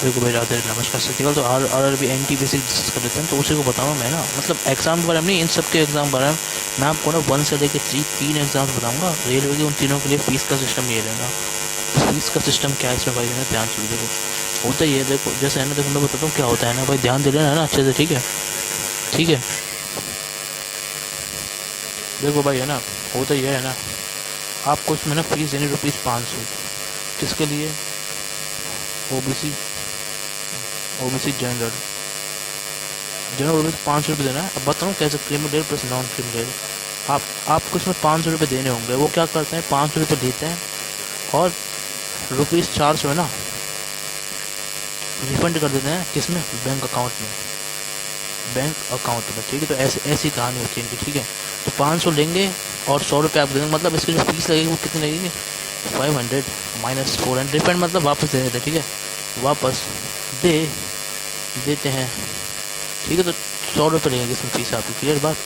देखो भाई, राधे नमस्कार सत्यकाल। तो R B N T basic discuss कर लेते हैं। तो उसी को बताऊंगा मैं ना, मतलब एग्जाम के बारे में नहीं, इन सब के एग्जाम के बारे में मैं आपको ना 1 से लेकर 3 एग्जाम्स बताऊंगा रेलवे के। उन तीनों के लिए फीस का सिस्टम ये रहेगा। तो फीस का सिस्टम क्या है इसमें भाई, है ध्यान से देखो। होता ही है, देखो जैसे है ना, देखो मैं बताता हूँ क्या होता है ना भाई, ध्यान दे लेना है ना अच्छे से, ठीक है ठीक है। देखो भाई है ना, होता ही है ना, आपको इसमें ना फीस देनी ₹500। किसके लिए? OBC, OBC general, general OBC ₹500 देना है। अब बताऊँ कैसे, क्रिमिनल प्लस नॉन क्रिमिनल। आपको इसमें ₹500 देने होंगे। वो क्या करते हैं, ₹500 देते हैं और ₹400 है ना रिफंड कर देते हैं। किसमें? बैंक अकाउंट में, बैंक अकाउंट में, ठीक है। तो ऐसी कहानी होती है इनकी, ठीक है। तो 500 लेंगे और ₹100 आपको देंगे। मतलब इसकी जो फीस लगेगी वो कितनी लगेगी? 500 माइनस 400, रिफंड मतलब वापस दे देते हैं, ठीक है, वापस दे देते हैं, ठीक है। तो ₹100 लगेंगे इसमें फीस आपकी, क्लियर बात।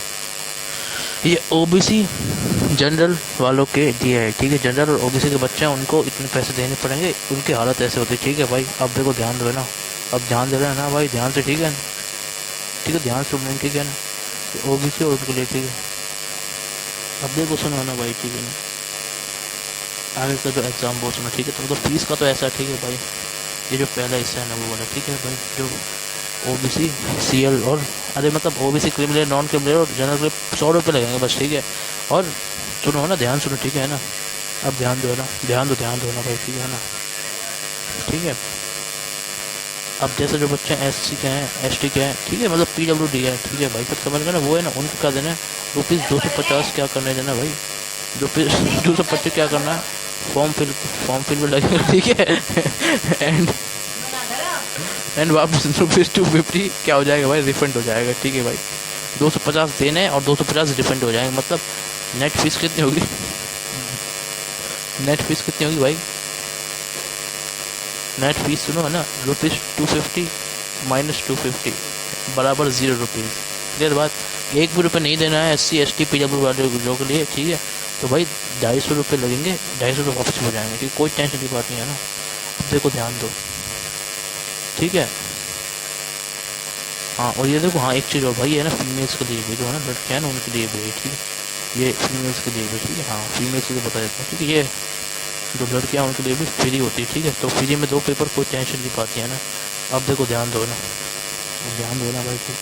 ये ओबीसी जनरल वालों के लिए है, ठीक है। जनरल और ओबीसी के बच्चे हैं, उनको इतने पैसे देने पड़ेंगे, उनकी हालत ऐसे होती है, ठीक है भाई। अब देखो ध्यान दो ना, अब ध्यान दे रहे हैं ना भाई, ध्यान से, ठीक है ठीक है, ध्यान से सुनने, ठीक है ना। तो ओबीसी और उनके लिए, ठीक है। अब देखो सुनो ना भाई, ठीक है ना, आगे का जो एग्जाम बोर्ड में, ठीक है। तो मतलब फीस का तो ऐसा, ठीक है भाई, ये जो पहला हिस्सा है ना वो वाला, ठीक है भाई। जो ओबीसी सीएल और अरे मतलब ओबीसी क्रिमिनल नॉन क्रिमिनल और जनरल के ₹100 लगेंगे बस, ठीक है। और सुनो ना, ध्यान सुनो, ठीक है ना। अब ध्यान दो ना, ध्यान दो ना भाई, ठीक है ना, ठीक है। अब जैसे जो बच्चे एससी के हैं, एसटी के हैं, ठीक है, मतलब पीडब्ल्यूडी है, ठीक है भाई, सब समझ गए ना। वो है ना, उनको क्या देना है, ₹250 क्या करने देना भाई, ₹225 क्या करना है, फॉर्म फिल में लगेगा, ठीक है। एंड वापस ₹250 क्या हो जाएगा भाई, रिफंड हो जाएगा, ठीक है भाई। 250 देने और 250 रिफंड हो जाएंगे। मतलब नेट फीस कितनी होगी, नेट फीस कितनी होगी भाई, नेट फीस सुनो है ना, ₹250 माइनस 250 बराबर ₹0। क्लियर बात। ₹1 भी नहीं देना है SC ST PW वाले लोगों के लिए, ठीक है। तो भाई ₹250 लगेंगे, ₹250 वापस हो जाएंगे, ठीक, कोई टेंशन की बात नहीं है ना। अब देखो ध्यान दो, ठीक है। हाँ, और ये देखो, हाँ एक चीज़ और भाई है ना, फीमेल्स के लिए भी जो है ना, लड़कियाँ ना उनके लिए भी है, ठीक है। ये फीमेल्स के लिए भी, ठीक है। हाँ, फीमेल्स के लिए बता देता हूँ, ठीक है। ये जो लड़कियाँ उनके लिए भी फ्री होती है, ठीक है। तो फ्री में 2 पेपर, कोई टेंशन की बात नहीं है ना। अब देखो ध्यान दो ना, ध्यान दो ना भाई, ठीक।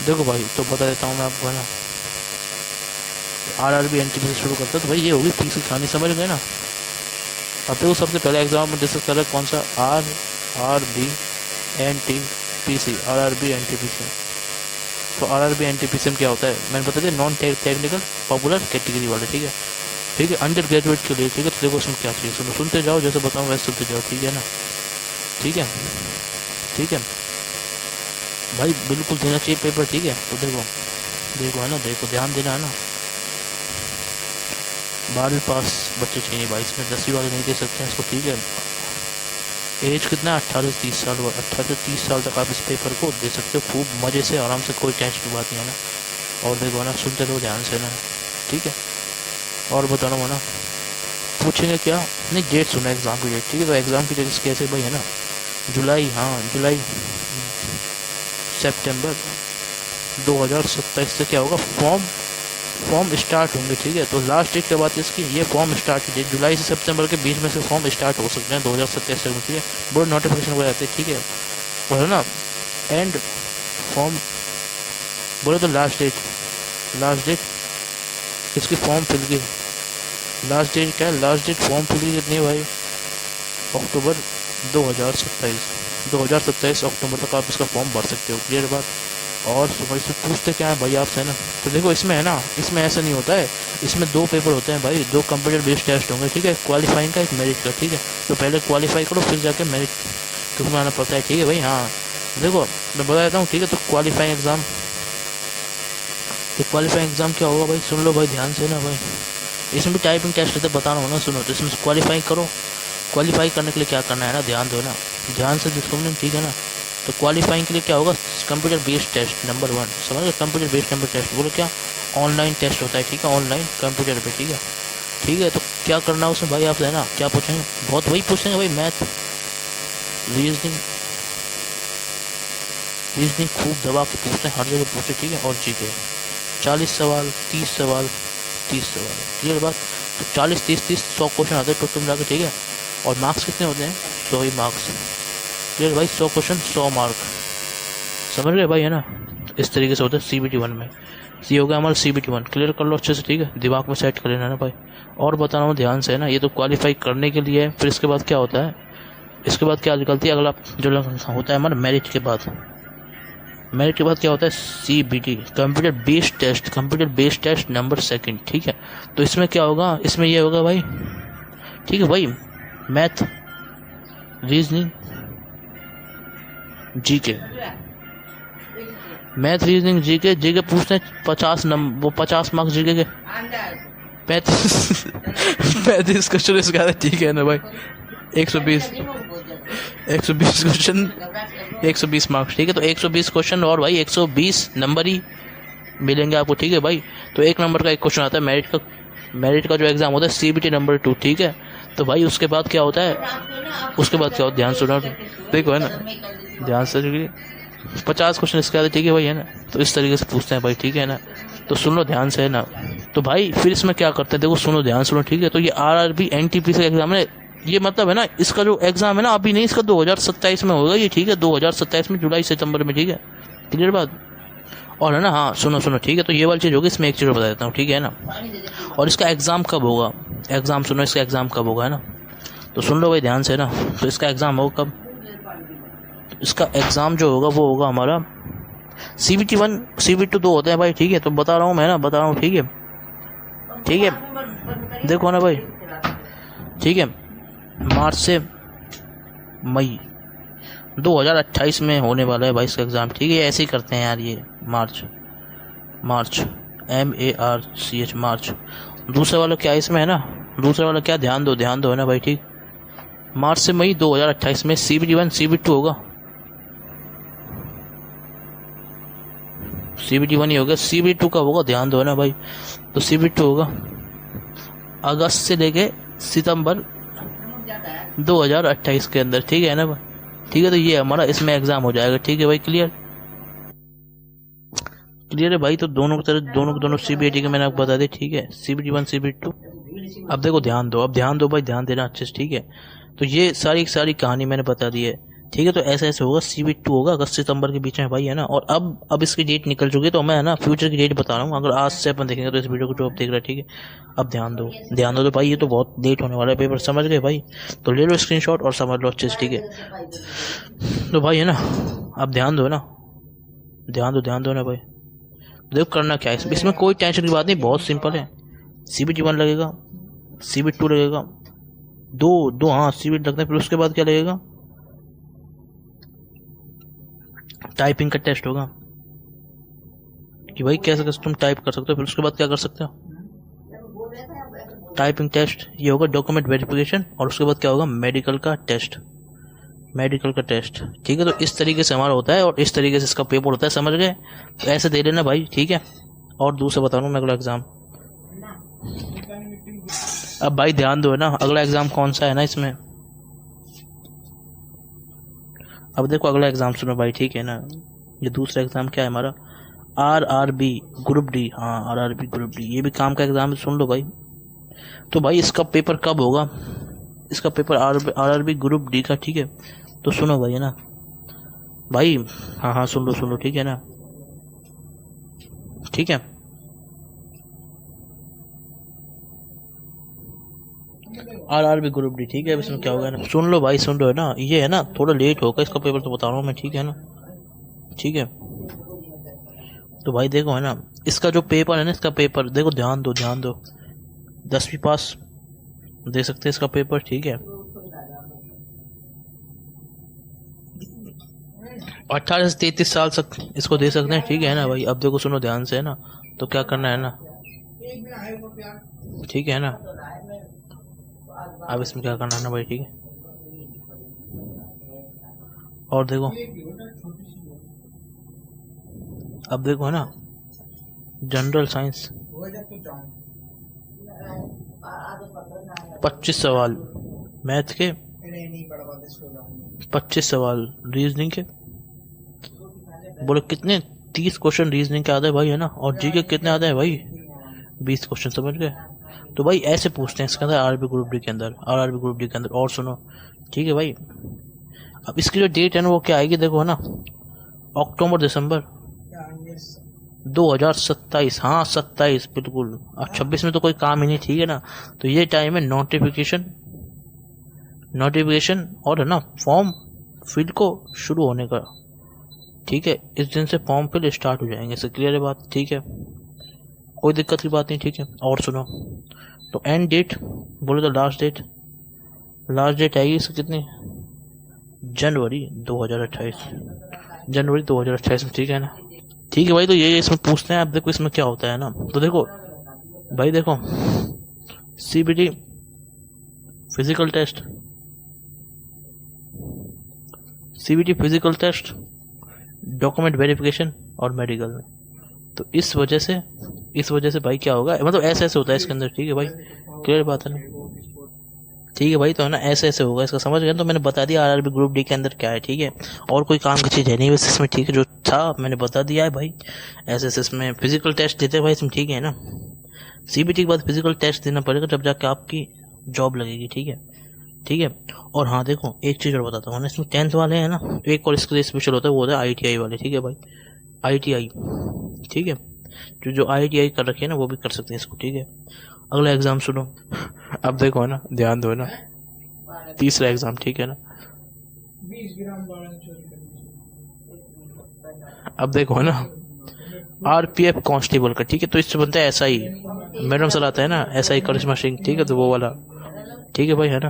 देखो भाई, तो बता देता हूँ मैं आपको, है ना। RRB NTP से शुरू करता है। तो भाई ये होगी फीस की कहानी, समझ गए ना। अब देखो सबसे पहले एग्जाम में डिस्कस कर रहे कौन सा, RRB NTPC, RRB NTPC। तो RRB NTPC में क्या होता है, मैंने बता दिया, नॉन टेक्निकल पॉपुलर कैटेगरी वाले, ठीक है ठीक है, अंडर ग्रेजुएट के लिए, ठीक है। तो देखो उसमें क्या चाहिए, सुनो, सुनते जाओ, जैसे बताऊँ वैसे सुनते जाओ, ठीक है ना, ठीक है ठीक है भाई, बिल्कुल देना चाहिए पेपर, ठीक है। तो देखो देखो है ना, देखो ध्यान देना है ना। 12वीं पास बच्चे चाहिए भाई, इसमें 10वीं वाले नहीं दे सकते हैं इसको, ठीक है। एज कितना है, 18 से 30 साल, 18 से 30 साल तक आप इस पेपर को दे सकते हो खूब मज़े से, आराम से, कोई टेंशन की बात नहीं है ना। और देखो ना, सुनते रहो ध्यान से ना, ठीक है। और बता रहा हूँ ना, पूछेंगे क्या, नहीं डेट सुना एग्ज़ाम की डेट, ठीक है। तो एग्ज़ाम की डेट कैसे भाई, है ना, जुलाई, हाँ जुलाई सितंबर 2027 से क्या होगा, फॉर्म स्टार्ट होंगे, ठीक है। तो लास्ट डेट क्या बात है इसकी, ये फॉर्म स्टार्ट की डेट जुलाई से सितंबर के बीच में से फॉर्म स्टार्ट हो सकते हैं 2027 तक, ठीक है। बोर्ड नोटिफिकेशन वगैरह आते हैं, ठीक है। और है ना, एंड फॉर्म बोले तो लास्ट डेट इसकी फॉर्म फिल की, लास्ट डेट क्या है, लास्ट डेट फॉर्म फिल की कितनी है भाई, अक्टूबर 2027 अक्टूबर तक आप इसका फॉर्म भर सकते हो, क्लियर बात। और सुबह से पूछते क्या है भाई आपसे, है ना। तो देखो इसमें है ना, इसमें ऐसा नहीं होता है, इसमें 2 पेपर होते हैं भाई, 2 कंप्यूटर बेस्ड टेस्ट होंगे, ठीक है। क्वालिफाइंग का, एक मेरिट का, ठीक है। तो पहले क्वालिफाई करो, फिर जाके मेरिट क्योंकि आना पड़ता है, ठीक है भाई। हाँ देखो मैं बता देता हूँ, ठीक है। तो क्वालिफाइंग एग्जाम क्या होगा भाई, सुन लो भाई ध्यान से ना भाई। इसमें भी टाइपिंग टेस्ट रहते, बता रहा हूँ ना, सुनो। तो इसमें क्वालिफाई करो, क्वालिफाई करने के लिए क्या करना है ना, ध्यान दो ना, ध्यान से जो सुन, ठीक है ना। तो क्वालिफाइंग के लिए क्या होगा, कंप्यूटर बेस्ड टेस्ट नंबर 1, समझ गए, कंप्यूटर बेस्ड नंबर टेस्ट, बोलो क्या, ऑनलाइन टेस्ट होता है, ठीक है, ऑनलाइन कंप्यूटर पे, ठीक है। तो क्या करना है उसमें भाई आपसे, है ना, क्या पूछेंगे, बहुत वही पूछेंगे भाई, मैथ, रीजनिंग रीजनिंग खूब दबा के पूछते हैं, हर जगह पूछते, ठीक है। और जीके 40 सवाल, 30 सवाल, 30 सवाल, क्लियर बात। तो 40 30 30 100 क्वेश्चन आते हैं टोटल मिला के, ठीक है। और मार्क्स कितने होते हैं? 100 ही मार्क्स, क्लियर भाई। 100 क्वेश्चन 100 मार्क, समझ गए भाई, है ना। इस तरीके से होता है CBT 1 में। ये हो गया हमारा CBT 1, क्लियर कर लो अच्छे से, ठीक है। दिमाग में सेट कर लेना ना भाई। और बता रहा हूँ ध्यान से, है ना। ये तो क्वालिफाई करने के लिए है। फिर इसके बाद क्या होता है, इसके बाद क्या निकलती है अगला जो होता है हमारा मेरिट के बाद। मेरिट के बाद क्या होता है? CBT, computer based test, computer based test number 2, ठीक है। तो इसमें क्या होगा? इसमें ये होगा भाई, ठीक है भाई, math, reasoning, GK. Math, reasoning, GK. GK पूछते हैं 50 नंबर, वो 50 मार्क्स जीके के। 35 क्वेश्चन इसका, ठीक है ना भाई। 120 क्वेश्चन, 120 मार्क्स, ठीक है। तो 120 क्वेश्चन और भाई 120 नंबर ही मिलेंगे आपको, ठीक है भाई। तो 1 नंबर का एक क्वेश्चन आता है मेरिट का जो एग्जाम होता है CBT नंबर 2, ठीक है। तो भाई उसके बाद क्या होता है, उसके बाद क्या होता है, ध्यान सुनो देखो, है ना, ध्यान से। 50 क्वेश्चन इसके आते, ठीक है भाई, है ना। तो इस तरीके से पूछते हैं भाई, ठीक है ना। तो सुन लो ध्यान से, है ना। तो भाई फिर इसमें क्या करते हैं, देखो सुनो, ध्यान सुनो, ठीक है। तो ये RRB NTPC एग्जाम है, ये मतलब है ना, इसका जो एग्जाम है ना अभी नहीं, इसका 2027 में होगा ये, ठीक है। 2027 में जुलाई सितंबर में, ठीक है, क्लियर बात। और है ना, हाँ सुनो, ठीक है। तो ये वाली चीज़ होगी, इसमें एक चीज़ बता देता हूँ, ठीक है ना। और इसका एग्जाम कब होगा, एग्जाम सुनो, इसका एग्जाम कब होगा, है ना। तो सुन लो भाई ध्यान से, ना। तो इसका एग्जाम होगा कब? इसका एग्जाम जो होगा वो होगा हमारा CBT 1, CBT 2 होते हैं भाई, ठीक है। तो बता रहा हूँ मैं, ना बता रहा हूँ, ठीक है, ठीक है। देखो ना भाई, ठीक है, मार्च से मई 2028 में होने वाला है भाई इसका एग्ज़ाम, ठीक है। ऐसे ही करते हैं यार, ये मार्च MARCH, मार्च। दूसरा वाला क्या इसमें है ना, दूसरा वाला क्या, ध्यान दो है ना भाई, ठीक। मार्च से मई 2028 में CBT 1 CBT 2 होगा। CBT 1 ही होगा, CBT 2 का होगा, ध्यान दो, है ना भाई। तो CBT 2 होगा अगस्त से लेके सितंबर 2028 के अंदर, ठीक है ना भाई, ठीक है। तो ये हमारा इसमें एग्जाम हो जाएगा, ठीक है भाई, क्लियर है भाई। तो दोनों की तरह दोनों CBT के मैंने आपको बता दिया, ठीक है। CBT 1 CBT 2। अब देखो ध्यान दो, भाई, ध्यान देना अच्छे से, ठीक है। तो ये सारी कहानी मैंने बता दी है, ठीक है। तो ऐसे होगा, CBT 2 होगा अगस्त सितंबर के बीच में भाई, है ना। और अब इसकी डेट निकल चुकी है, तो मैं, है ना, फ्यूचर की डेट बता रहा हूँ। अगर आज से अपन देखेंगे तो इस वीडियो को जो आप देख रहे हैं, ठीक है। अब ध्यान दो तो भाई, ये तो बहुत लेट होने वाला है पेपर, समझ गए भाई। तो ले लो स्क्रीनशॉट और समझ लो अच्छे से, ठीक है। तो भाई, है ना, अब ध्यान दो ना, ध्यान दो ना भाई। देखो करना क्या है इसमें कोई टेंशन की बात नहीं, बहुत सिंपल है। CBT 1 लगेगा, CBT 2 लगेगा, दो हाँ CBT लगता है। फिर उसके बाद क्या लगेगा, टाइपिंग का टेस्ट होगा कि भाई कैसे तुम टाइप कर सकते हो। फिर उसके बाद क्या कर सकते हो, टाइपिंग टेस्ट, ये होगा डॉक्यूमेंट वेरिफिकेशन। और उसके बाद क्या होगा, मेडिकल का टेस्ट, ठीक है। तो इस तरीके से हमारा होता है, और इस तरीके से इसका पेपर होता है, समझ गए। तो ऐसे दे लेना भाई, ठीक है। और दूसरा बता रहा हूँ मैं, अगला एग्जाम, अब भाई ध्यान दो, है ना, अगला एग्जाम कौन सा है ना इसमें। अब देखो अगला एग्जाम सुनो भाई, ठीक है ना। ये दूसरा एग्जाम क्या है हमारा, RRB ग्रुप डी, हाँ RRB ग्रुप डी, ये भी काम का एग्जाम है, सुन लो भाई। तो भाई इसका पेपर कब होगा, इसका पेपर RRB ग्रुप डी का, ठीक है। तो सुनो भाई, है ना भाई, हाँ सुन लो, ठीक है ना, ठीक है। RRB ग्रुप डी, ठीक है। इसमें क्या होगा ना, सुन लो भाई, सुन लो, है ना, ये है ना थोड़ा लेट होगा इसका पेपर, तो बता रहा हूँ मैं, ठीक है ना, ठीक है। तो भाई देखो, है ना, इसका जो पेपर है ना, इसका पेपर देखो, ध्यान दो 10वीं पास दे सकते हैं इसका पेपर, ठीक है। 18 से 33 साल तक इसको दे सकते हैं, ठीक है ना भाई। अब देखो सुनो ध्यान से, है ना। तो क्या करना है ना, ठीक है ना। अब इसमें क्या करना है ना भाई, ठीक है। और देखो, अब देखो, है ना, जनरल साइंस 25 सवाल, मैथ के 25 सवाल रीजनिंग के, बोले कितने 30 क्वेश्चन रीजनिंग के आते हैं भाई, है ना। और जी के कितने आते हैं भाई, 20 क्वेश्चन, समझ गए। तो भाई ऐसे पूछते हैं इसके अंदर, आरआरबी ग्रुप डी के अंदर, आरआरबी ग्रुप डी के अंदर। और सुनो, ठीक है भाई, अब इसकी जो डेट है ना वो क्या आएगी, देखो, है ना, अक्टूबर दिसंबर 2027। हाँ 27 बिल्कुल। अब 26 में तो कोई काम ही नहीं, ठीक है ना। तो ये टाइम है नोटिफिकेशन और, है ना, फॉर्म फिल को शुरू होने का, ठीक है। इस दिन से फॉर्म फिल स्टार्ट हो जाएंगे, इससे क्लियर है बात, ठीक है, कोई दिक्कत की बात नहीं, ठीक है। और सुनो, तो एंड डेट बोले तो लास्ट डेट आएगी इसकी कितनी, जनवरी 2028 में, ठीक है ना। ठीक है भाई, तो ये इसमें पूछते हैं। अब देखो इसमें क्या होता है ना, तो देखो भाई, देखो CBT physical test, document verification और मेडिकल में। तो इस वजह से भाई क्या होगा, मतलब ऐसे होता है इसके अंदर, ठीक है भाई, क्लियर बात है ना। ठीक है भाई, तो है ना, ऐसे होगा इसका, समझ गए। तो मैंने बता दिया आरआरबी ग्रुप डी के अंदर क्या है, ठीक है। और कोई काम की चीज़ है नहीं बस इसमें, ठीक है, जो था मैंने बता दिया है भाई। ऐसे इसमें फिजिकल टेस्ट देते हैं भाई इसमें, ठीक है ना। सीबीटी के बाद फिजिकल टेस्ट देना पड़ेगा, जब जाके आपकी जॉब लगेगी, ठीक है। और हाँ देखो, एक चीज़ और बताता हूँ ना, इसमें 10th वाले हैं ना, तो एक और इसके लिए स्पेशल होता है, वो होता है ITI वाले, ठीक है भाई, ITI, ठीक है। जो ITI कर रखे हैं ना वो भी कर सकते हैं इसको, ठीक है। अगला एग्जाम सुनो, अब देखो, है ना, ध्यान दो, है ना, तीसरा एग्जाम, ठीक है ना। अब देखो, है ना, RPF कांस्टेबल का, ठीक है। तो इससे बनता है SI, मैडम सर आता है ना, SI करिश्मा सिंह, ठीक है, तो वो वाला, ठीक है भाई, है ना।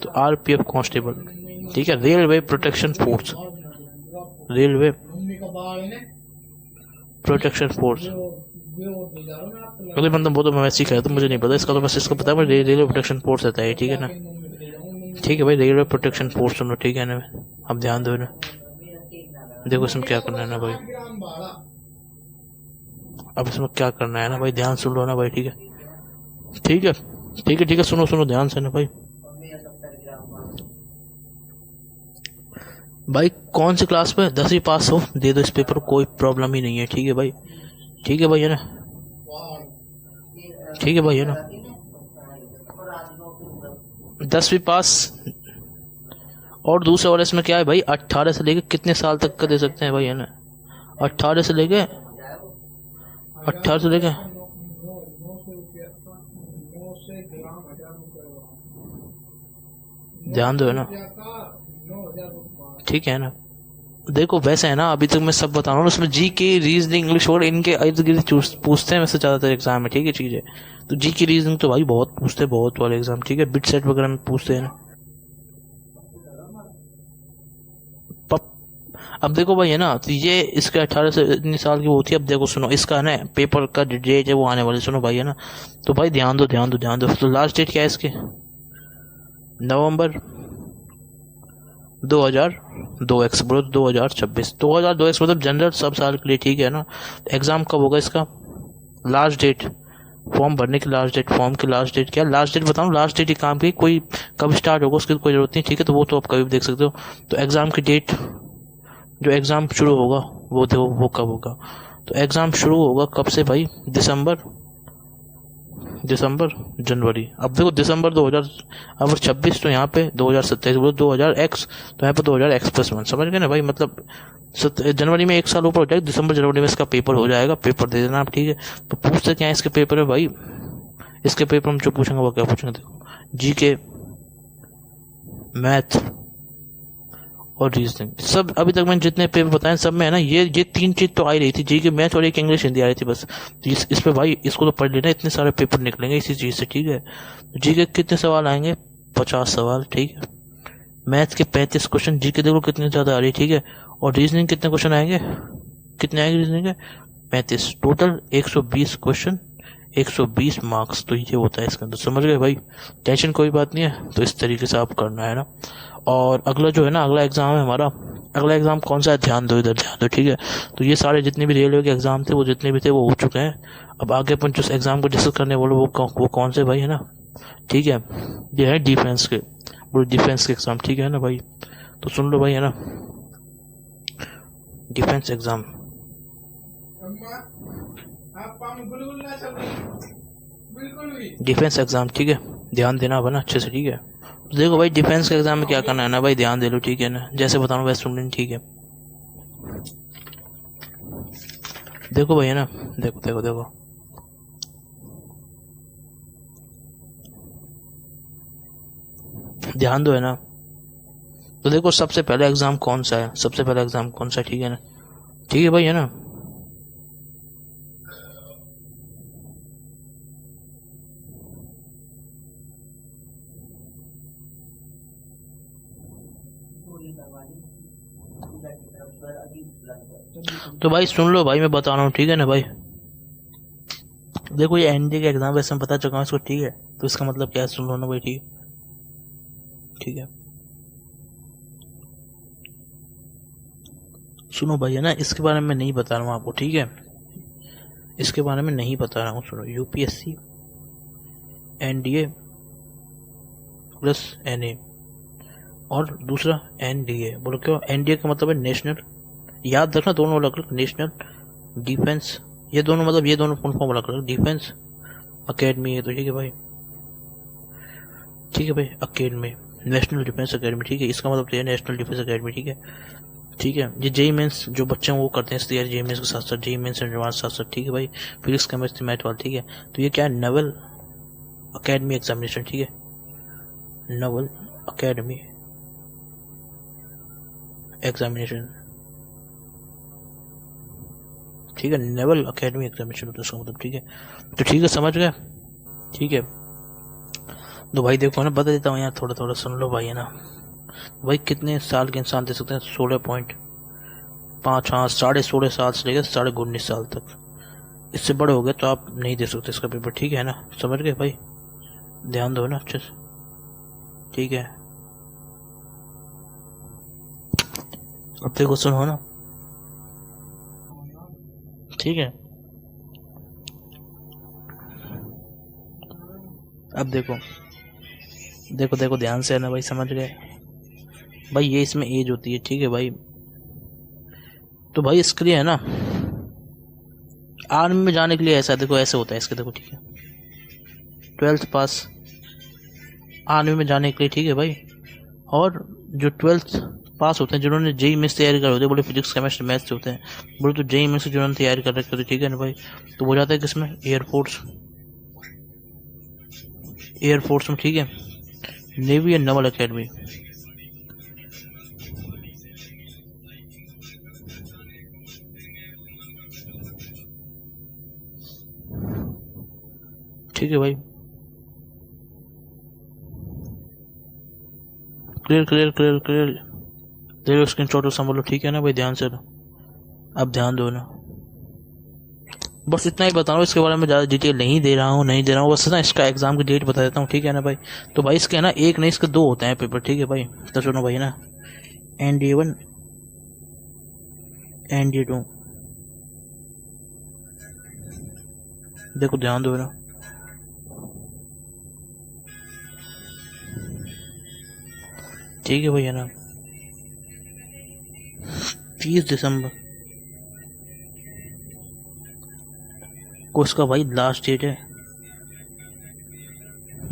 तो RPF कांस्टेबल, ठीक है, रेलवे प्रोटेक्शन फोर्स, अगले मतलब वो तो मैं वैसे ही कह तो मुझे नहीं पता इसका, तो बस इसको पता है रेलवे प्रोटेक्शन फोर्स रहता है, ठीक है ना। ठीक है भाई, रेलवे प्रोटेक्शन फोर्स सुनो, ठीक है ना। अब ध्यान दो ना, देखो इसमें क्या करना है ना भाई, अब इसमें क्या करना है ना भाई, ध्यान सुन लो ना भाई, ठीक है, सुनो ध्यान से ना भाई। भाई कौन सी क्लास में 10वीं पास हो दे दो इस पेपर, कोई प्रॉब्लम ही नहीं है, ठीक है भाई, है ना, ठीक है भाई, है ना। 10वीं पास। और दूसरा वाले इसमें क्या है भाई, 18 से लेके कितने साल तक का दे सकते हैं भाई, है ना। 18 से लेके ध्यान दो, है ना, ठीक है ना। देखो वैसे है ना, अभी तक मैं सब बता रहा हूँ, उसमें जी के रीजनिंग इंग्लिश और इनके इर्द गिर्द पूछते हैं वैसे ज्यादातर एग्जाम में, ठीक है चीजें। तो जी की रीजनिंग तो भाई बहुत पूछते हैं, बहुत वाले एग्जाम, ठीक है, बिट सेट वगैरह में पूछते हैं ना। अब देखो भाई, है ना, तो ये इसके 18 से इतनी साल की वो होती है। अब देखो सुनो, इसका ना पेपर का डेट है वो आने वाली, सुनो भाई, है ना। तो भाई ध्यान दो। तो लास्ट डेट क्या है इसके, नवंबर 2002 बोलो, 2026, 2002 मतलब जनरल सब साल के लिए, ठीक है ना। एग्जाम कब होगा इसका, लास्ट डेट, फॉर्म भरने की लास्ट डेट, फॉर्म की लास्ट डेट क्या, लास्ट डेट बताऊं, लास्ट डेट ही काम की, कोई कब स्टार्ट होगा उसकी कोई जरूरत नहीं, ठीक है। तो वो तो आप कभी भी देख सकते हो। तो एग्जाम की डेट, जो एग्जाम शुरू होगा वो देखो वो कब होगा। तो एग्जाम शुरू होगा कब से भाई, दिसंबर जनवरी। अब देखो दिसंबर 2000, अब 26 तो यहाँ पे 2027 बोलो 2000x, तो यहाँ पे 2000x+1, समझ गए ना भाई। मतलब जनवरी में एक साल ऊपर हो जाएगा, दिसंबर जनवरी में इसका पेपर हो जाएगा, पेपर दे देना आप, ठीक है। तो पूछते क्या है इसके पेपर में भाई, इसके पेपर में जो पूछेंगे वो क्या पूछेंगे, देखो जीके, मैथ और रीजनिंग, सब अभी तक मैंने जितने पेपर बताए सब में है ना, ये 3 चीज तो आ ही रही थी, जीके, मैथ और एक इंग्लिश हिंदी आ रही थी बस। तो इस पे भाई इसको तो पढ़ लेना, इतने सारे पेपर निकलेंगे इसी चीज से, ठीक है। जीके कितने सवाल आएंगे, 50 सवाल, ठीक है। मैथ के 35 क्वेश्चन, जीके देखो कितने ज्यादा आ रही है, ठीक है। और रीजनिंग कितने क्वेश्चन आएंगे, कितने आएंगे रीजनिंग के, 35, टोटल 120 क्वेश्चन, 120 मार्क्स। तो ये होता है इसके अंदर, समझ गए भाई, टेंशन कोई बात नहीं है। तो इस तरीके से आप करना है ना। और अगला जो है ना, अगला एग्जाम है हमारा, अगला एग्जाम कौन सा है, ध्यान दो, इधर ध्यान दो, ठीक है। तो ये सारे जितने भी रेलवे के एग्जाम थे वो जितने भी थे वो हो चुके हैं। अब आगे अपन जिस एग्जाम को डिस्कस करने बोलो वो कौन से भाई, है ना, ठीक है। ये है डिफेंस के, वो डिफेंस के एग्ज़ाम, ठीक है ना भाई। तो सुन लो भाई, है ना, डिफेंस एग्ज़ाम, डिफेंस एग्ज़ाम, ठीक है, ध्यान देना बना अच्छे से, ठीक है। तो देखो भाई, डिफेंस के एग्ज़ाम में क्या करना है ना भाई, ध्यान दे लो, ठीक है ना, जैसे बताऊँ वैसे सुन लेना, ठीक है। देखो भाई, है ना, देखो देखो देखो, ध्यान दो, है ना। तो देखो सबसे पहला एग्ज़ाम कौन सा है, सबसे पहला एग्ज़ाम कौन सा है, ठीक है ना, ठीक है भाई, है ना। तो भाई सुन लो भाई, मैं बता रहा हूँ, ठीक है ना भाई। देखो ये एनडीए का एग्जाम वैसे मैं बता चुका हूँ इसको, ठीक है। तो इसका मतलब क्या है, सुन लो ना भाई, ठीक, ठीक है। सुनो भाई, है ना, इसके बारे में नहीं बता रहा हूँ आपको, ठीक है, इसके बारे में नहीं बता रहा हूँ। सुनो, यूपीएससी, एनडीए प्लस एनए, और दूसरा एनडीए। बोलो क्यों, एनडीए का मतलब है नेशनल, याद रखना दोनों अलग अलग, नेशनल डिफेंस, ये दोनों मतलब ये दोनों फुल फॉर्म अलग अलग, डिफेंस अकेडमी है, तो ठीक है भाई, ठीक है भाई, अकेडमी, नेशनल डिफेंस अकेडमी, ठीक है, इसका मतलब तो ये नेशनल डिफेंस अकेडमी, ठीक है, ठीक है। ये जेई मेंस जो बच्चे हैं वो करते हैं, इसलिए जेई मेंस के साथ साथ जेई मेंस एडवांस साथ साथ, ठीक है भाई, फिजिक्स केमिस्ट्री मैथ वाला, ठीक है। तो ये क्या है, नवल अकेडमी एग्जामिनेशन, ठीक है, नवल अकेडमी एग्जामिनेशन, ठीक है, नेवल अकेडमी एग्जामिनेशन होता है उसका मतलब, ठीक है। तो ठीक है, समझ गए, ठीक है। तो भाई देखो ना, बता देता हूँ यार, थोड़ा थोड़ा सुन लो भाई, है ना। भाई कितने साल के इंसान दे सकते हैं, 16.5, हाँ, 16.5 साल से लेकर 19.5 साल तक। इससे बड़े हो गए तो आप नहीं दे सकते इसका पेपर, ठीक है ना, समझ गए भाई, ध्यान दो ना अच्छे से, ठीक है। अब देखो सुनो ना, ठीक है। अब देखो देखो देखो ध्यान से, है ना भाई, समझ गए भाई, ये इसमें एज होती है, ठीक है भाई। तो भाई इसके लिए है ना, आर्मी में जाने के लिए ऐसा देखो, ऐसे होता है इसके, देखो ठीक है, 12th पास आर्मी में जाने के लिए, ठीक है भाई। और जो 12th पास होते हैं, जिन्होंने जेई मेंस तैयारी कर होती है, बोले फिजिक्स केमिस्ट्री मैथ्स होते हैं, बोले तो जेई मेंस जिन्होंने तैयारी कर रखी होती है, ठीक है ना भाई, तो वो जाता है किसमें, एयरफोर्स, एयरफोर्स में, ठीक है, नेवी एंड नवल अकेडमी, ठीक है भाई, clear clear clear clear, clear screen shot संभालो, ठीक है ना भाई, ध्यान से ना, अब ध्यान दो ना, बस इतना ही बता रहा हूँ, इसके बारे में ज़्यादा डिटेल नहीं दे रहा हूँ, नहीं दे रहा हूँ, बस ना इसका एग्जाम की डेट बता देता हूँ, ठीक है ना भाई। तो भाई इसके ना एक नहीं, इसके दो होते हैं पेपर, ठीक है भाई। तो सुनो भाई ना, NDA 1, NDA 2, देखो ध्यान दो ना, ठीक है भाई, है ना, 30 दिसंबर को इसका भाई लास्ट डेट है,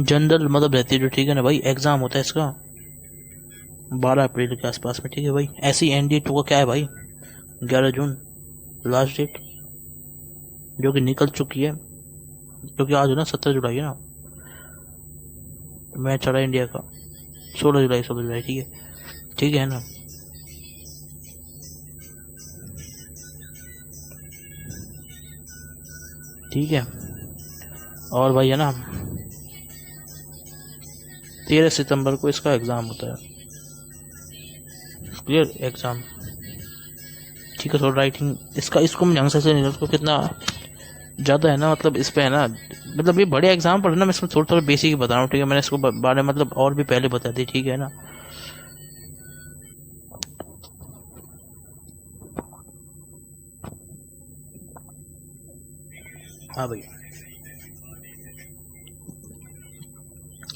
जनरल मतलब रहती है जो, ठीक है ना भाई, एग्जाम होता है इसका 12 अप्रैल के आसपास में, ठीक है भाई। ऐसी NDA 2 का क्या है भाई, 11 जून लास्ट डेट, जो कि निकल चुकी है, क्योंकि आज है ना 17 जुलाई है ना, मैच चला इंडिया का, 16 जुलाई, 16 जुलाई, ठीक है, ठीक है ना। ठीक है, और भाई है ना, 13 सितंबर को इसका एग्ज़ाम होता है, क्लियर एग्ज़ाम, ठीक है। थोड़ा राइटिंग इसका, इसको मैं ढंग से नहीं, उसको कितना ज़्यादा है ना, मतलब इस पे है ना, मतलब ये बड़े एग्जाम पर है ना, मैं इसमें थोड़ा थोड़ा बेसिक ही बता रहा हूँ, ठीक है। मैंने इसको बारे में मतलब और भी पहले बता दी, ठीक है ना। हाँ भाई,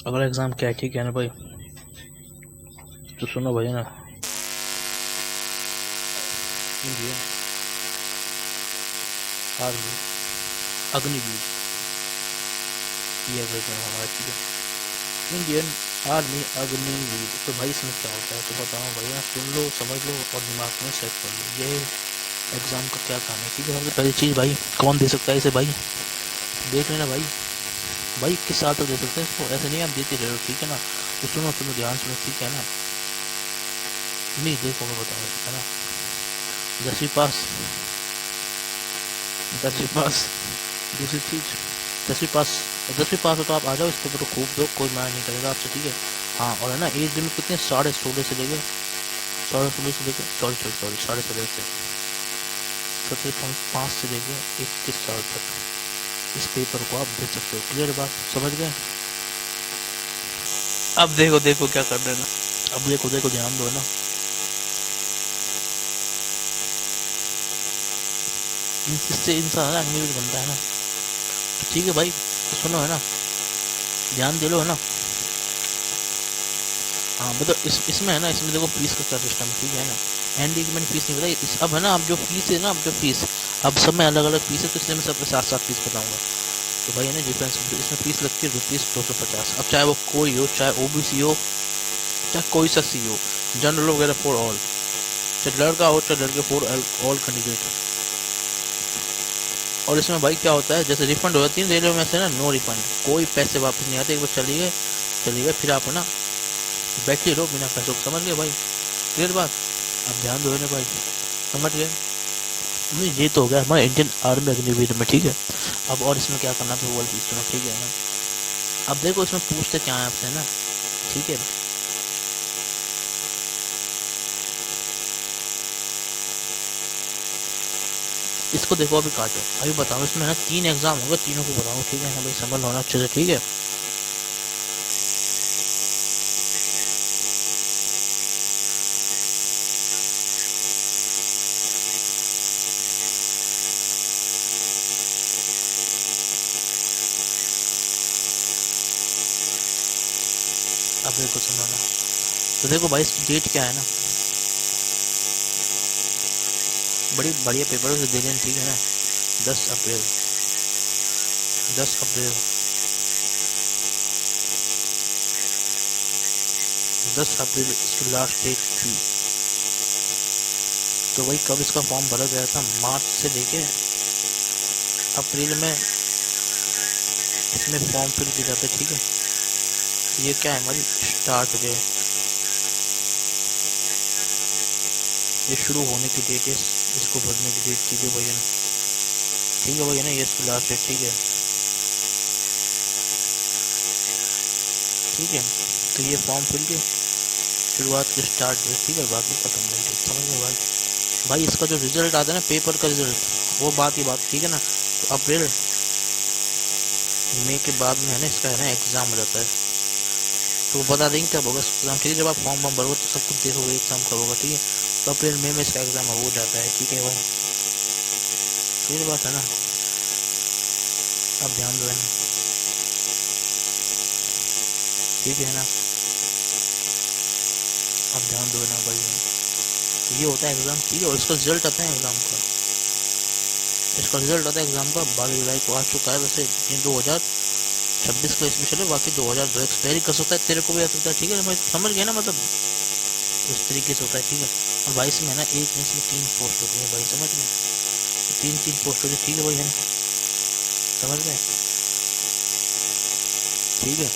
अगला एग्ज़ाम क्या है, ठीक है ना भाई, तो सुनो भाई ना, इंडियन आर्मी अग्निवीर, ये एग्जाम हमारा, ठीक है। इंडियन आर्मी अग्निवीर, तो भाई इसमें क्या होता है तो बताओ भैया, सुन लो समझ लो और दिमाग में सेट कर लो ये एग्जाम का क्या काम है, ठीक है। सबसे पहली चीज़ भाई, कौन दे सकता है इसे भाई, देख लेना भाई, भाई किस साल तक दे सकते हैं इसको, ऐसे नहीं आप देते रहो, ठीक है ना। तो सुनो सुनो ध्यान सुनो, ठीक है ना, नहीं देखो मैं बताऊँ, है ना। 10वीं पास, 10वीं पास, दूसरी चीज 10वीं पास, 10वीं पास हो तो आप आ जाओ, इस पेपर को खूब दो, कोई मना नहीं करेगा आपसे, ठीक है। हाँ और है ना, एज लिमिट कितने, 16.5 से लेके 16 से लेके सॉरी सॉरी सॉरी 17.5 से 17.5 से लेके 21 साल तक इस पेपर को आप दे सकते हो, क्लियर बात, समझ गए। अब देखो देखो क्या कर रहे हैं ना, अब देखो देखो ध्यान दो ना, इससे इंसान ना अग्निवीर बनता है ना, तो ठीक है भाई, तो सुनो है ना, ध्यान दे लो है ना। हाँ मतलब इसमें है ना, इसमें देखो फीस का क्या सिस्टम, ठीक है ना। एनडी की मैंने फीस नहीं बताई, अब है ना, अब जो फीस है ना, अब जो फीस अब सब में अलग अलग फीस है, तो इसलिए मैं सबके साथ साथ फीस बताऊंगा। तो भाई है ना डिफरेंस, इसमें फीस लगती है ₹250, अब चाहे वो कोई हो, चाहे ओबीसी हो, चाहे कोई सा सी हो, जनरल वगैरह फॉर ऑल, चाहे लड़का हो चाहे लड़के, फॉर ऑल कैंडिडेट। और इसमें भाई क्या होता है, जैसे रिफंड हो जाती है रेलवे में से ना, नो रिफंड, कोई पैसे वापस नहीं आते, एक बार चली गए फिर आप है ना बैठे रहो बिना पैसों, समझ गए भाई, क्लियर बात। अब ध्यान दो ना भाई, समझ गए। नहीं ये तो हो गया हमारे इंडियन आर्मी अग्निवीर में, ठीक है। अब और इसमें क्या करना था वो वाली चीज, ठीक है ना। अब देखो इसमें पूछते क्या है आपसे ना, ठीक है। इसको देखो अभी काटो, अभी बताओ, इसमें है 3 एग्जाम होंगे, तीनों को बताओ, ठीक है ना भाई, समझ लो ना अच्छे से, ठीक है। अब देखो सुनो ना, तो देखो भाई इसकी डेट क्या है ना, बड़ी बढ़िया पेपर से दे दें, ठीक है ना। 10 अप्रैल 10 अप्रैल 10 अप्रैल इसकी लास्ट डेट थी। तो भाई कब इसका फॉर्म भरा गया था, मार्च से लेके अप्रैल में इसमें फॉर्म फिल किया जाता है, ठीक है। ये क्या है हमारी स्टार्ट डे, ये शुरू होने की डेट है, इसको भरने की डेट, ठीक है भैया, ठीक है भैया ना, ये इसकी लास्ट डेट, ठीक है, ठीक है। तो ये फॉर्म फिल के शुरुआत की स्टार्ट डेट, ठीक है, बाकी खत्म नहीं, ठीक समझ गए भाई। भाई इसका जो रिजल्ट आता है ना, पेपर का रिजल्ट, वो बात ही बात, ठीक है ना। तो अप्रैल मई के बाद में है ना, इसका है ना एग्जाम हो जाता है, तो बता देंगे कब होगा एग्जाम, ठीक है। जब आप फॉर्म भरोगे तो सब कुछ देखोगे एग्जाम कब होगा, ठीक है। तो अप्रैल मई में इसका एग्जाम हो जाता है, ठीक है भाई, क्लियर बात है ना। अब ध्यान दो है ना, ठीक है ना, अब ध्यान दो ना भाई, ये होता है एग्जाम, ठीक है। और इसका रिजल्ट आता है एग्जाम का, इसका रिजल्ट आता है एग्जाम का 12 जुलाई को आ चुका है, वैसे 2026 का इसमें चले, बाकी 2002 एक्सपायरी कर सकता है, तेरे को भी आ सकता है, ठीक है भाई, समझ गए ना, मतलब इस तरीके से होता है, ठीक है। और 22 में है ना, एक में इसमें 3 पोस्ट होती है भाई, समझ गए, 3 पोस्ट होती है, ठीक है भाई, है ना, समझ गए, ठीक है।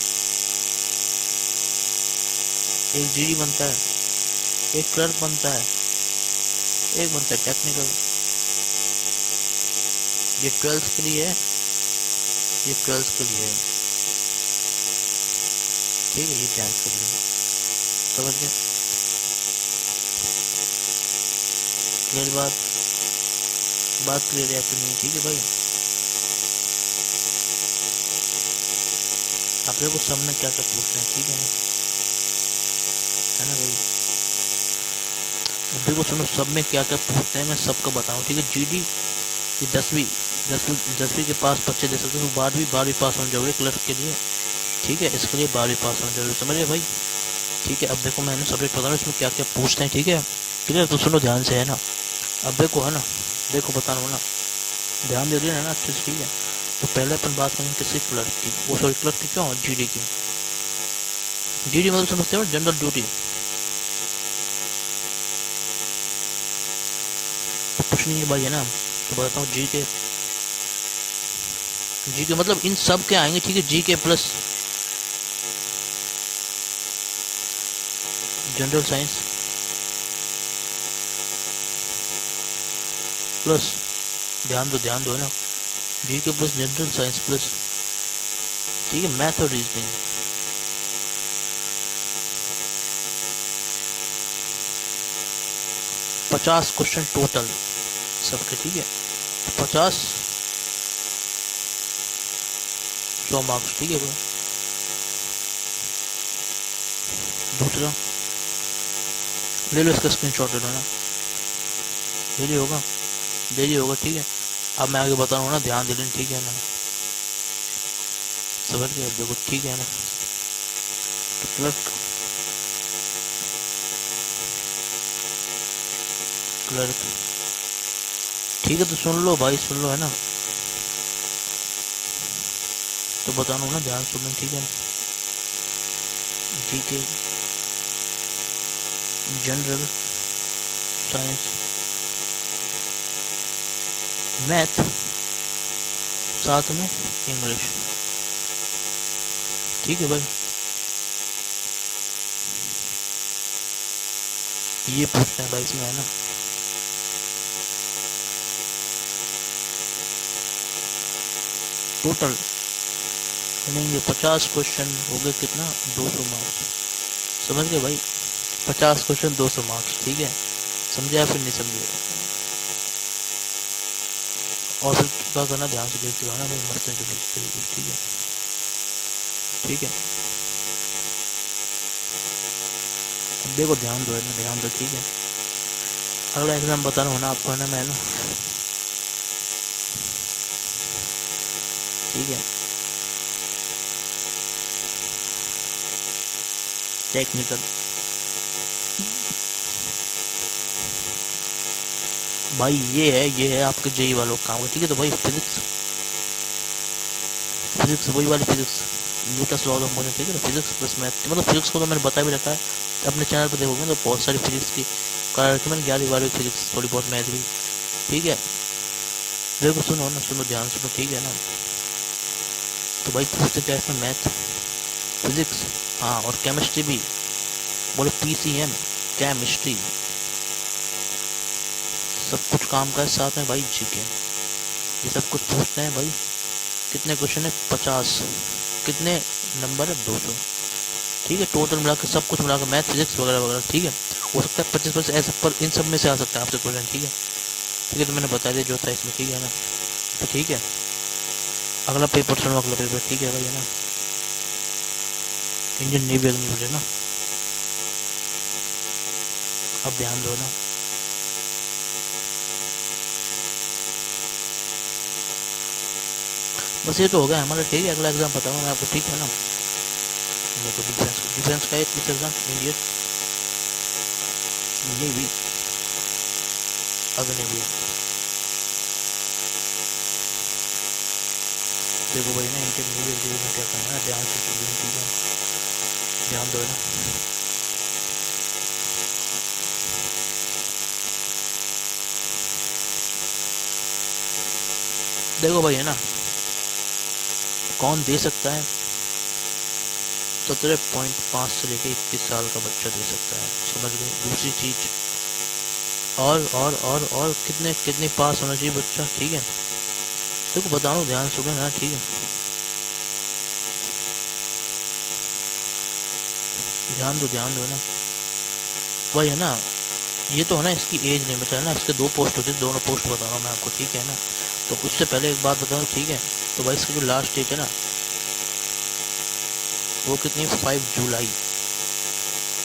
एक जीडी बनता है, एक क्लर्क बनता है, एक बनता है टेक्निकल, ये 12th के लिए है, ये 12th के लिए है, ठीक है, ये 10th के लिए, समझ गए, क्लियर बात क्लियर है आपकी नहीं, ठीक है भाई। आप लोग सामने क्या क्या पूछ रहे हैं, ठीक है ना भाई। देखो सुनो, सब में क्या क्या पूछते हैं मैं सबको बताऊं, ठीक है। जीडी की 10वीं के पास बच्चे दे सकते हैं, 12वीं पास होना जरूरी क्लर्क के लिए, ठीक है, इसके लिए 12वीं पास होना जरूरी, समझिए भाई। ठीक है। अब देखो मैंने सब्जेक्ट बता रहा हूँ इसमें क्या क्या पूछते हैं, ठीक है। क्लियर? तो सुनो ध्यान से, है ना। अब देखो, है ना, देखो बता रहा हूँ ना, ध्यान दे रही है ना अच्छे से, ठीक है। तो पहले अपन बात करेंगे किसकी, क्लर्क की। वो सॉरी, क्लर्क की क्यों, जीडी की। जीडी मतलब समझते हो, जनरल ड्यूटी। तो कुछ नहीं है भाई, है ना। तो बताता हूँ, जी के मतलब इन सब के आएंगे, ठीक है। जी के प्लस जनरल साइंस प्लस, ध्यान दो, है ना। जी के प्लस जनरल साइंस प्लस, ठीक है, मैथ और रीजनिंग। 50 क्वेश्चन टोटल सबके, ठीक है। 50 100 मार्क्स, ठीक है भाई। दूसरा ले लो, इसका स्क्रीनशॉट ले लो ना, डेली होगा, ठीक है। अब मैं आगे बता रहा हूँ ना, ध्यान दे लेना, ठीक है ना। समझ गए? देखो, ठीक है ना। तो क्लर्क, ठीक है। तो सुन लो भाई, सुन लो, है ना। तो बता रहा हूँ ना, ध्यान सुन लो, ठीक है। जी के, जनरल साइंस, मैथ, साथ में इंग्लिश, ठीक है भाई। ये पूछते हैं भाई इसमें, है ना। टोटल बनेंगे 50 क्वेश्चन, हो गए कितना, 200 मार्क्स। समझ गए भाई? 50 क्वेश्चन 200 मार्क्स, ठीक है। समझे या फिर नहीं समझे? और फिर क्या करना, ध्यान से देखते रहना भाई, मस्त है, ठीक है, ठीक है। अब देखो, ध्यान दो, है ना, ध्यान दो, ठीक है। अगला एग्जाम बता रहा हूँ ना आपको, है ना, मैं ना, ठीक है। टेक्निकल, भाई ये है आपके जेई वालों का काम, ठीक है। तो भाई फिजिक्स, वही वाली physics, Newton's law of motion, ठीक है। तो फिजिक्स प्लस मैथ, मतलब फिजिक्स को तो मैंने बता भी रखा है, तो अपने चैनल पर देखोगे तो बहुत सारी फिजिक्स की करा रखी मैंने, 11वीं फिजिक्स, थोड़ी बहुत मैथ भी, ठीक है। देखो सुनो ना, सुनो ध्यान सुनो, ठीक है ना। तो भाई पूछते क्या इसमें, मैथ, फिजिक्स, हाँ, और केमिस्ट्री भी, बोले पीसीएम, केमिस्ट्री, सब कुछ काम का है साथ में भाई, जीके, ये सब कुछ पूछते हैं भाई। कितने क्वेश्चन है, 50, कितने नंबर है, 200, ठीक है। टोटल मिलाकर, सब कुछ मिलाकर, मैथ, फिजिक्स वगैरह वगैरह, ठीक है। हो सकता है 25% ऐसा, पर इन सब में से आ सकता है आपसे क्वेश्चन, ठीक है, ठीक है। तो मैंने बता दिया जो था इसमें, ठीक है ना। तो ठीक है, अगला पेपर सुनो, अगला पेपर, ठीक है भाई, है ना। इंडियन नेवी अग्निवीर, है ना। अब ध्यान दो ना, बस ये तो हो गया हमारा, ठीक है। अगला एग्जाम बताऊंगा मैं आपको, ठीक है ना। मेरे को डिफेंस का एक एग्जाम, इंडियन नेवी अग्निवीर, देखो भाई ना, इंडियन नेवी अग्निवीर में क्या करना है, ध्यान से सुनिए, ठीक है, ध्यान दो ना। देखो भाई, है ना, कौन दे सकता है, 17.5 से लेके 21 साल का बच्चा दे सकता है, समझ गए। दूसरी चीज, और कितने कितने पास होना चाहिए बच्चा, ठीक है। देखो बता रहा हूँ, ध्यान सुनो ना, ठीक है। ध्यान दो ना भाई, है ना। ये तो है ना, इसकी एज लिमिट है ना, इसके 2 पोस्ट होते हैं, दोनों पोस्ट बता रहा हूँ मैं आपको, ठीक है ना। तो उससे पहले एक बात बताऊँ, ठीक है। तो भाई इसकी जो लास्ट डेट है ना, वो कितनी,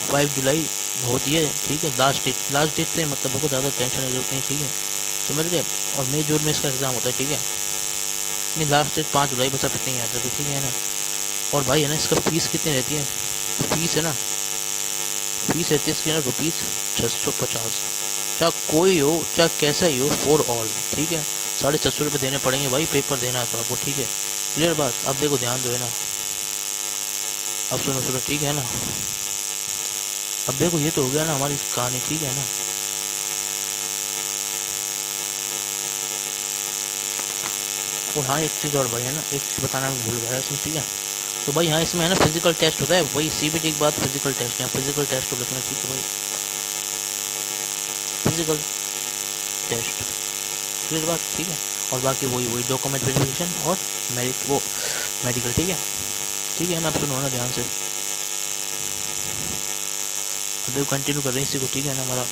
5 जुलाई होती है, ठीक है। लास्ट डेट से मतलब हमको ज़्यादा टेंशन की जरूरत नहीं, ठीक है, समझ गए। और मई जून में इसका एग्जाम होता है, ठीक है। नहीं, लास्ट डेट 5 जुलाई, बस अब इतनी आता है, ठीक है ना। और भाई है ना, इसका फीस कितनी रहती है, फीस है ना, फीस रहती है इसकी ना ₹650। चाहे कोई हो चाहे कैसा ही हो, फॉर ऑल, ठीक है। 650 रुपये देने पड़ेंगे भाई, पेपर देना है तो आपको, ठीक है। क्लियर बात। अब देखो ध्यान दो, है ना। अब सुनो सुनो, ठीक है ना। अब देखो ये तो हो गया ना हमारी कहानी, ठीक है ना। और हाँ एक चीज़ और भाई, है ना, एक चीज़ बताना मैं भूल गया इसमें, ठीक है। तो भाई हाँ इसमें है ना फिजिकल टेस्ट होता है, वही सीबीटी के बाद फिजिकल टेस्ट, यहाँ फिजिकल टेस्ट हो लिखना, ठीक है भाई, फिजिकल टेस्ट। क्लियर बात, ठीक है। और बाकी वही वही डॉक्यूमेंट वेरिफिकेशन और मेरिट वो मेडिकल, ठीक है। ठीक है ना, आप सुनो ना ध्यान से। अब कंटिन्यू कर रहे हैं इसी को, ठीक है ना। हमारा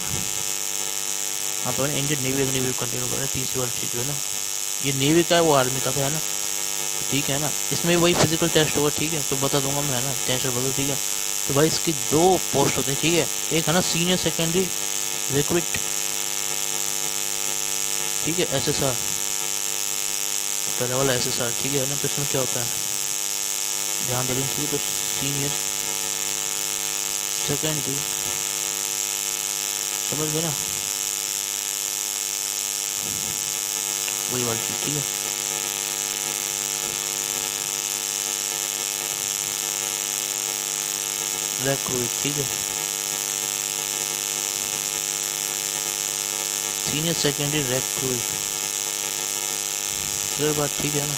हाँ तो इंडियन नेवी अग्निवीर कंटिन्यू कर रहे हैं, तीसरी वाली चीज़ जो है ना, ये नेवी का है वो आर्मी का है ना, ठीक है ना। इसमें वही फिजिकल टेस्ट होगा, ठीक है, तो बता दूंगा मैं, है ना, टेंशन बदल, ठीक है। तो भाई इसकी 2 पोस्ट होते हैं, ठीक है। एक है ना सीनियर सेकेंडरी रिक्रूट, ठीक है, SSR, पहले वाला SSR, ठीक है ना। तो इसमें क्या होता है, ध्यान दें, ठीक है। तो सीनियर सेकेंडरी, समझ गए ना, वही वाली चीज, ठीक है। रिक्रूट, ठीक है, सीनियर सेकेंडरी रिक्रूट, क्लियर बात, ठीक है ना।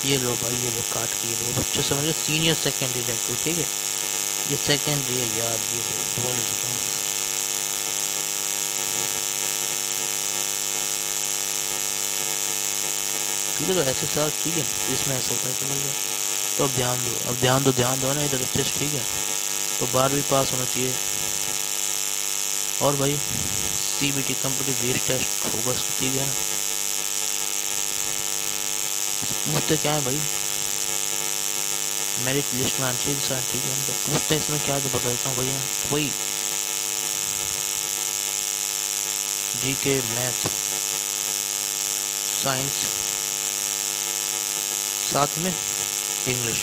ये लो भाई, ये लो काट के, ये लो बच्चे समझ गए, सीनियर सेकेंडरी रिक्रूट, ठीक है। ये सेकेंडरी है यार, ये बोल देता हूँ, ठीक है। तो SSR, ठीक है, इसमें ऐसा होता है, समझ गए। तो अब ध्यान दो, अब ध्यान दो ना इधर टेस्ट, ठीक है। तो 12वीं पास होना चाहिए, और भाई CBT कंप्यूटर बेस्ड टेस्ट होगा इसका, ठीक है ना। पूछते क्या है भाई, मेरिट लिस्ट में आना चाहिए सर, ठीक है। तो पूछते हैं इसमें क्या, तो बता देता हूँ भैया, वही GK, मैथ, साइंस, साथ में इंग्लिश,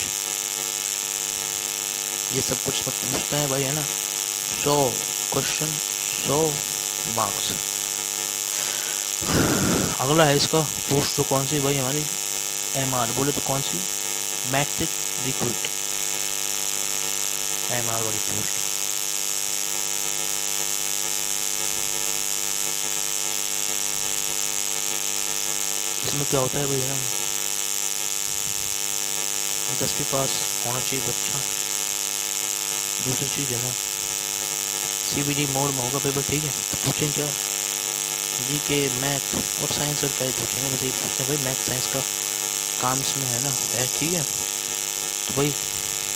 ये सब कुछ पूछते हैं भाई, है ना। 100 क्वेश्चन, 100 मार्क्स। अगला है इसका पोस्ट, तो कौन सी भाई हमारी, MR बोले तो कौन सी, मैट्रिक रिक्रूट, MR वाली पोस्ट। इसमें क्या होता है भाई, है ना, 10वीं पास होना चाहिए बच्चा। दूसरी चीज है ना, CBT मोड में होगा पेपर, ठीक है। तो पूछें क्या, GK, मैथ और साइंस और क्या पूछेंगे, बस ये पूछते हैं भाई, मैथ साइंस का काम इसमें है ना, है, ठीक है। तो भाई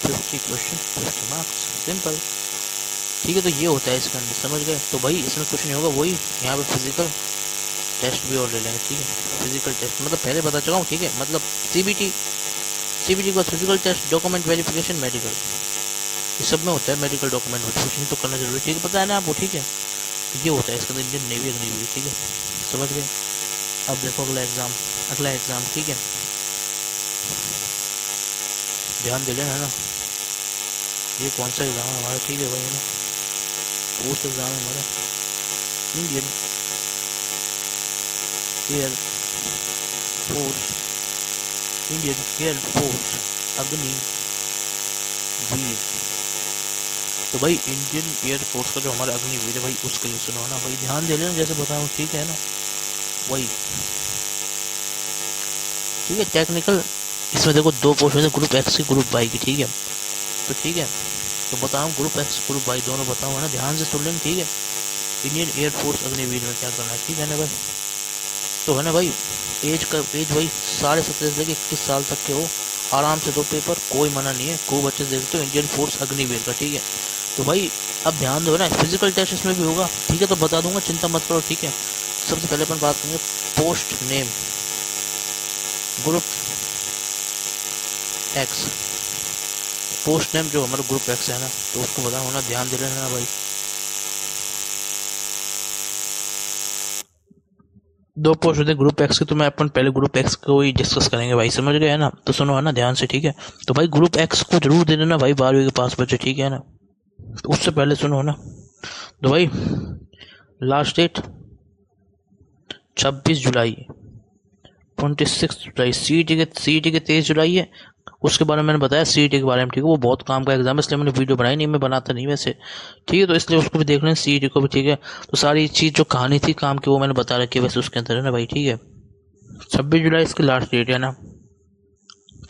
50 क्वेश्चन 50 मार्क्स, सिंपल, ठीक है। तो ये होता है इसके अंदर, समझ गए। तो भाई इसमें कुछ नहीं होगा, वही यहाँ पे फिजिकल टेस्ट भी और ले लेंगे, ठीक है। फिजिकल टेस्ट मतलब पहले बता चुका हूँ, ठीक है। मतलब CBT के बाद physical test, document verification, medical, ये सब में होता है। मेडिकल डॉक्यूमेंट वेरिफिकेशन तो करना जरूरी, ठीक है, पता है ना आपको, ठीक है। ये होता है इसके अंदर इंडियन नेवी अग्निवीर, ठीक है, समझ गए। अब देखो अगला एग्जाम, ठीक है, ध्यान दे लेना, है ना। ये कौन सा एग्जाम है हमारा, ठीक है भाई, है ना, पोस्ट एग्जाम है हमारा, इंडियन एयर फोर्स, अग्निवीर। तो भाई इंडियन एयरफोर्स का जो हमारा अग्निवीर है भाई, उसके लिए सुनो ना भाई, ध्यान दे लेना जैसे बताऊँ, ठीक है ना, वही, ठीक है। टेक्निकल, इसमें देखो 2 पोस्ट है, ग्रुप X की, ग्रुप Y की, ठीक है। तो ठीक है, तो बताऊँ ग्रुप X ग्रुप Y दोनों बताऊँ, है ना, ध्यान से सुन लेंगे, ठीक है। इंडियन एयरफोर्स अग्निवीर में क्या करना है, ठीक है ना भाई। तो है ना भाई, एज भाई 17.5 से लेकर 21 साल तक के हो, आराम से 2 पेपर, कोई मना नहीं है, खूब अच्छे से देखते हो इंडियन फोर्स अग्निवीर का, ठीक है। तो भाई अब ध्यान दो ना, फिजिकल टेस्ट इसमें भी होगा, ठीक है, तो बता दूंगा, चिंता मत करो, ठीक है। सबसे पहले अपन बात करेंगे post name, group X, post name जो हमारा ग्रुप X है ना, तो उसको बता होना, ध्यान दे लेना भाई। 2 पोस्ट होते हैं ग्रुप X की, तो मैं अपन पहले ग्रुप X को ही डिस्कस करेंगे भाई, समझ गए, है ना। तो सुनो, है ना, ध्यान से, ठीक है। तो भाई ग्रुप X को जरूर दे देना भाई, 12वीं के पास बच्चे, ठीक है ना। तो उससे पहले सुनो ना, तो भाई लास्ट डेट 26 जुलाई, 26 जुलाई। सी टी के 23 जुलाई है। उसके बारे में मैंने बताया सी टी के बारे में, ठीक है। वो बहुत काम का एग्जाम है, इसलिए मैंने वीडियो बनाई नहीं, मैं बनाता नहीं वैसे, ठीक है। तो इसलिए उसको भी देख लें, सी टी को भी, ठीक है। तो सारी चीज़ जो कहानी थी काम की वो मैंने बता रखी है वैसे उसके अंदर, है ना भाई, ठीक है। 26 जुलाई इसकी लास्ट डेट है ना,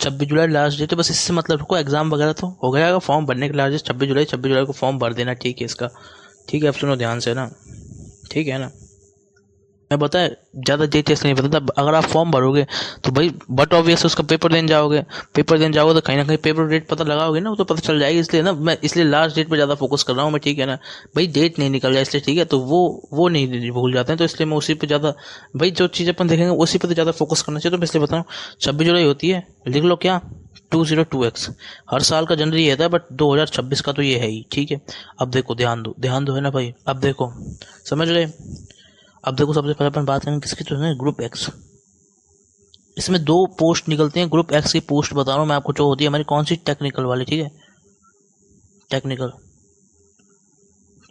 26 जुलाई लास्ट डेट है। बस इससे मतलब रखो, एग्जाम वगैरह तो हो गया, फॉर्म भरने के लास्ट डेट 26 जुलाई, 26 जुलाई को फॉर्म भर देना, ठीक है इसका, ठीक है। अब सुनो ध्यान से ना, ठीक है ना। मैं बताया ज़्यादा डिटेल्स नहीं बताता। अगर आप फॉर्म भरोगे तो भाई बट ऑब्वियस उसका पेपर देने जाओगे, पेपर देने जाओगे तो कहीं ना कहीं पेपर डेट पता लगाओगे ना, वो तो पता चल जाएगी। इसलिए ना मैं इसलिए लास्ट डेट पे ज़्यादा फोकस कर रहा हूँ मैं, ठीक है ना भाई। डेट नहीं निकल जाए इसलिए, ठीक है। तो वो नहीं भूल जाते हैं, तो इसलिए मैं उसी पे ज़्यादा, भाई जो चीज़ अपन देखेंगे उसी पर तो ज़्यादा फोकस करना चाहिए। तो मैं इसलिए बताऊँ 26 जुलाई होती है, लिख लो क्या, 2026। हर साल का जनवरी ये था, बट 2026 का तो ये है ही, ठीक है। अब देखो, ध्यान दो है ना भाई। अब देखो, समझ गए। अब देखो, सबसे पहले अपन बात करेंगे किसकी, तो है ग्रुप एक्स। इसमें 2 पोस्ट निकलते हैं। ग्रुप एक्स की पोस्ट बता रहा हूँ मैं आपको, जो होती है हमारी कौन सी, टेक्निकल वाली, ठीक है। टेक्निकल,